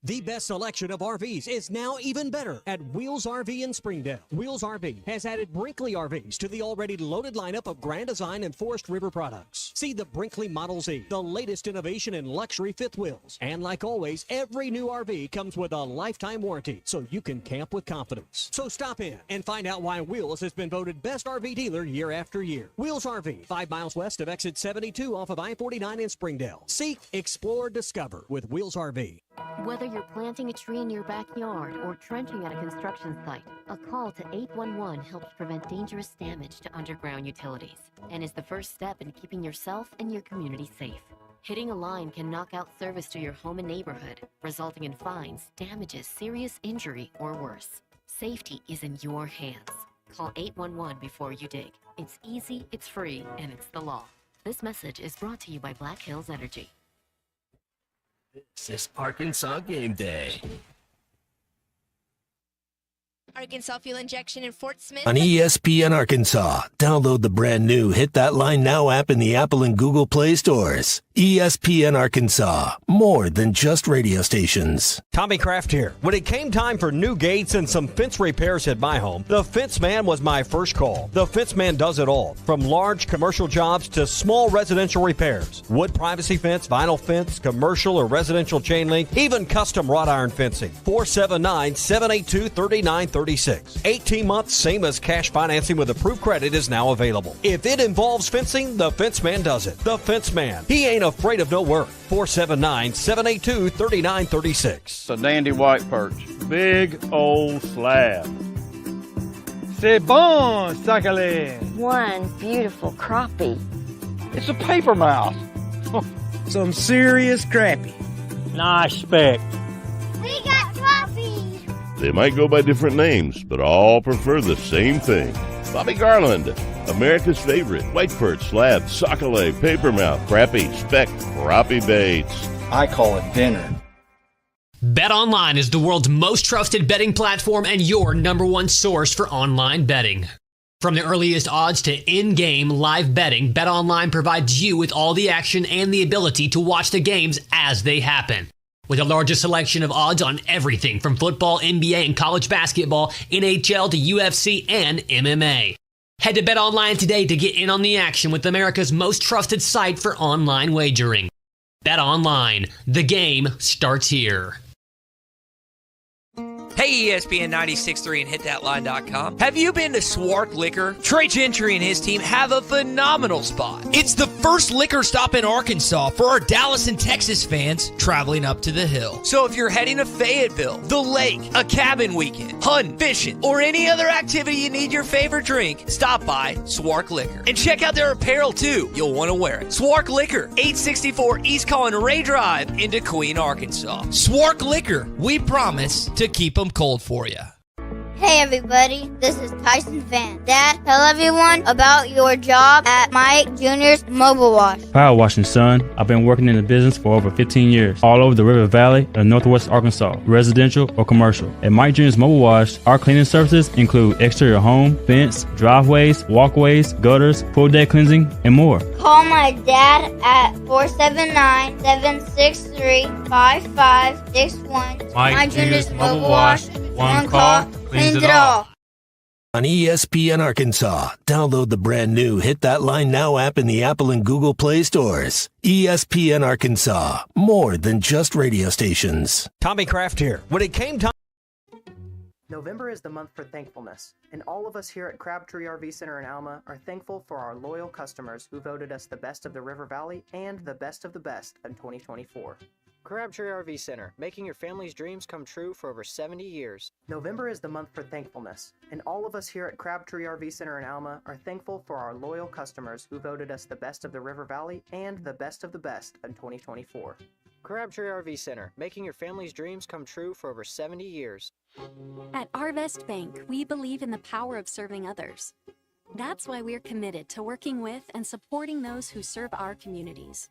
The best selection of RVs is now even better at Wheels RV in Springdale. Wheels RV has added Brinkley RVs to the already loaded lineup of Grand Design and Forest River products. See the Brinkley Model Z, the latest innovation in luxury fifth wheels. And like always, every new RV comes with a lifetime warranty, so you can camp with confidence. So stop in and find out why Wheels has been voted best RV dealer year after year. Wheels RV, 5 miles west of exit 72 off of I-49 in Springdale. Seek, explore, discover with Wheels RV. Whether you're planting a tree in your backyard or trenching at a construction site, a call to 811 helps prevent dangerous damage to underground utilities and is the first step in keeping yourself and your community safe. Hitting a line can knock out service to your home and neighborhood, resulting in fines, damages, serious injury, or worse. Safety is in your hands. Call 811 before you dig. It's easy, it's free, and it's the law. This message is brought to you by Black Hills Energy. This is Arkansas Game Day. Arkansas Fuel Injection in Fort Smith. On ESPN Arkansas, download the brand new Hit That Line Now app in the Apple and Google Play stores. ESPN Arkansas, more than just radio stations. Tommy Kraft here. When it came time for new gates and some fence repairs at my home, the Fence Man was my first call. The Fence Man does it all, from large commercial jobs to small residential repairs. Wood privacy fence, vinyl fence, commercial or residential chain link, even custom wrought iron fencing. 479-782-3936. 18 months, same as cash financing with approved credit is now available. If it involves fencing, the Fence Man does it. The Fence Man. He ain't afraid of no work. 479-782-3936. It's a dandy white perch. Big old slab. C'est bon, sacalé. One beautiful crappie. It's a paper mouse. Some serious crappie. Nice speck. We got trophies. They might go by different names, but all prefer the same thing. Bobby Garland, America's favorite white perch, slab, sockeye, papermouth, crappie, speck, crappie baits. I call it dinner. BetOnline is the world's most trusted betting platform and your number one source for online betting. From the earliest odds to in-game live betting, BetOnline provides you with all the action and the ability to watch the games as they happen. With the largest selection of odds on everything from football, NBA, and college basketball, NHL to UFC and MMA. Head to BetOnline today to get in on the action with America's most trusted site for online wagering. BetOnline, the game starts here. Hey, ESPN 96.3 and hitthatline.com. Have you been to Swark Liquor? Trey Gentry and his team have a phenomenal spot. It's the first liquor stop in Arkansas for our Dallas and Texas fans traveling up to the hill. So if you're heading to Fayetteville, the lake, a cabin weekend, hunting, fishing, or any other activity you need your favorite drink, stop by Swark Liquor. And check out their apparel too. You'll want to wear it. Swark Liquor, 864 East Collin Ray Drive into Queen, Arkansas. Swark Liquor, we promise to keep them cold for you. Hey everybody, this is Tyson Van. Dad, tell everyone about your job at Mike Jr.'s Mobile Wash. Power washing, son. I've been working in the business for over 15 years, all over the River Valley and Northwest Arkansas, residential or commercial. At Mike Jr.'s Mobile Wash, our cleaning services include exterior home, fence, driveways, walkways, gutters, pool deck cleansing, and more. Call my dad at 479-763-5561. Mike Jr.'s Mobile Wash. One call, cleans it all. On ESPN Arkansas, download the brand new Hit That Line Now app in the Apple and Google Play stores. ESPN Arkansas, more than just radio stations. Tommy Kraft here. When it came time... November is the month for thankfulness, and all of us here at Crabtree RV Center in Alma are thankful for our loyal customers who voted us the best of the River Valley and the best of the best in 2024. Crabtree RV Center, making your family's dreams come true for over 70 years. November is the month for thankfulness, and all of us here at Crabtree RV Center in Alma are thankful for our loyal customers who voted us the best of the River Valley and the best of the best in 2024. Crabtree RV Center, making your family's dreams come true for over 70 years. At Arvest Bank, we believe in the power of serving others. That's why we're committed to working with and supporting those who serve our communities.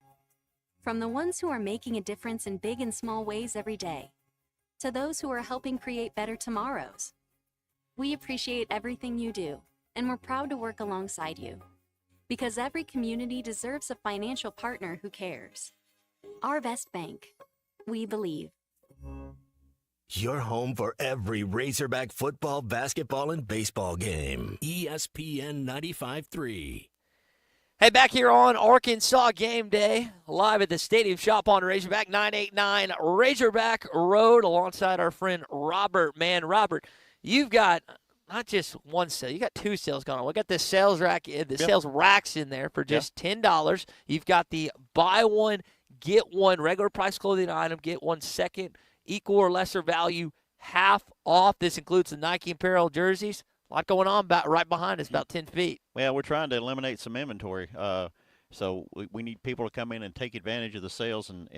From the ones who are making a difference in big and small ways every day, to those who are helping create better tomorrows. We appreciate everything you do, and we're proud to work alongside you. Because every community deserves a financial partner who cares. Arvest Bank. We believe. Your home for every Razorback football, basketball, and baseball game. ESPN 95.3. Hey, back here on Arkansas Game Day, live at the Stadium Shop on Razorback, 989 Razorback Road, alongside our friend Robert. Man, Robert, you've got not just one sale, you got two sales going on. We got the sales rack, sales racks in there for just $10. You've got the buy one, get one regular price clothing item, get one second equal or lesser value, half off. This includes the Nike apparel jerseys. A lot going on right behind us, about 10 feet. Well, we're trying to eliminate some inventory. So we need people to come in and take advantage of the sales and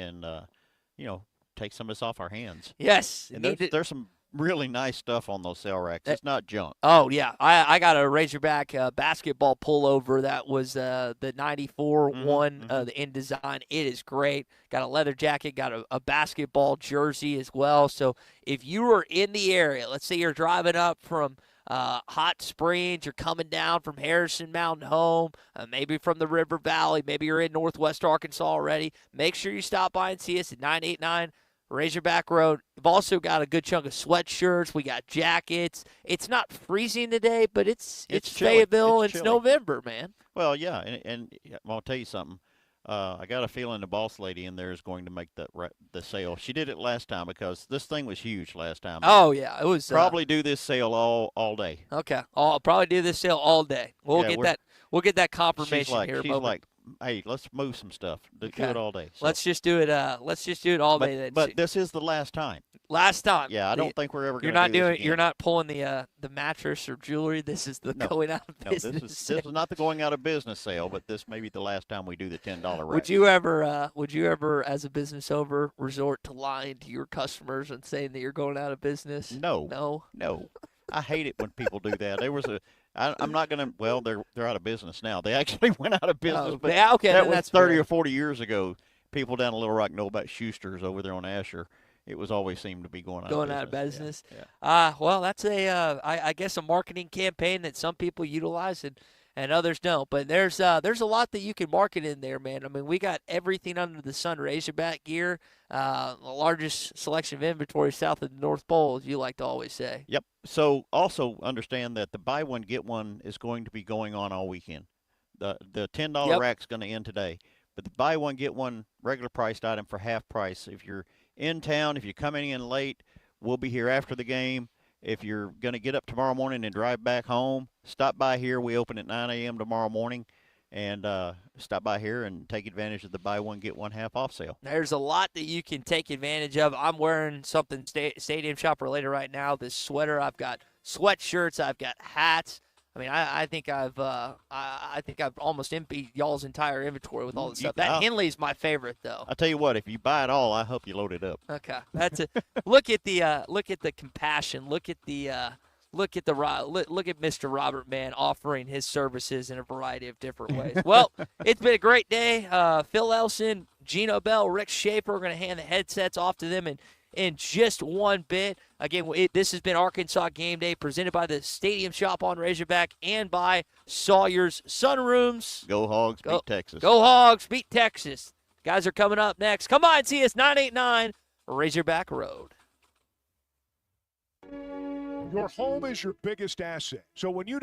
take some of this off our hands. Yes. And there's some really nice stuff on those sale racks. It's not junk. Oh, yeah. I got a Razorback basketball pullover that was the 94 one, the in design. It is great. Got a leather jacket, got a basketball jersey as well. So if you are in the area, let's say you're driving up from Hot Springs, you're coming down from Harrison Mountain home, maybe from the River Valley, maybe you're in Northwest Arkansas already, make sure you stop by and see us at 989 Razorback Road. We've also got a good chunk of sweatshirts. We got jackets. It's not freezing today, but it's Fayetteville. It's November, man. Well, yeah, and I'll tell you something. I got a feeling the boss lady in there is going to make the sale. She did it last time because this thing was huge last time. Oh, yeah. It was probably do this sale all day. Okay. I'll probably do this sale all day. We'll get that confirmation here. She's like, hey, let's move some stuff. Do it all day. So. Let's just do it all day then. But this is the last time. Last time. Yeah, I don't think we're ever going to do this again. You're not pulling the mattress or jewelry. This is the going out of business. This is not the going out of business sale, but this may be the last time we do the $10 rack. Would you ever, as a business owner, resort to lying to your customers and saying that you're going out of business? No. I hate it when people do that. There was I'm not going to. Well, they're out of business now. They actually went out of business, but that was 30 or 40 years ago. People down in Little Rock know about Schuster's over there on Asher. It was always seemed to be going out of business. Yeah. Well, that's I guess a marketing campaign that some people utilize and others don't. But there's a lot that you can market in there, man. I mean, we got everything under the sun. Razorback gear, the largest selection of inventory south of the North Pole, as you like to always say. Yep. So also understand that the buy one get one is going to be going on all weekend. The $10 rack's going to end today, but the buy one get one regular priced item for half price. If you're in town, if you're coming in late, we'll be here after the game. If you're going to get up tomorrow morning and drive back home, stop by here. We open at 9 a.m. tomorrow morning, and stop by here and take advantage of the buy one, get one half off sale. There's a lot that you can take advantage of. I'm wearing something Stadium Shop related right now, this sweater. I've got sweatshirts. I've got hats. I mean, I think I've almost emptied y'all's entire inventory with all this stuff. That Henley's my favorite, though. I tell you what, if you buy it all, I hope you load it up. Okay, that's it. Look at the compassion. Look at Mr. Robert Mann offering his services in a variety of different ways. Well, it's been a great day. Phil Elson, Gino Bell, Rick Schaefer are going to hand the headsets off to them in just one bit. Again, this has been Arkansas Game Day presented by the Stadium Shop on Razorback and by Sawyer's Sunrooms. Go Hogs, beat Texas. Go Hogs, beat Texas. Guys are coming up next. Come on, see us 989 Razorback Road. Your home is your biggest asset. So when you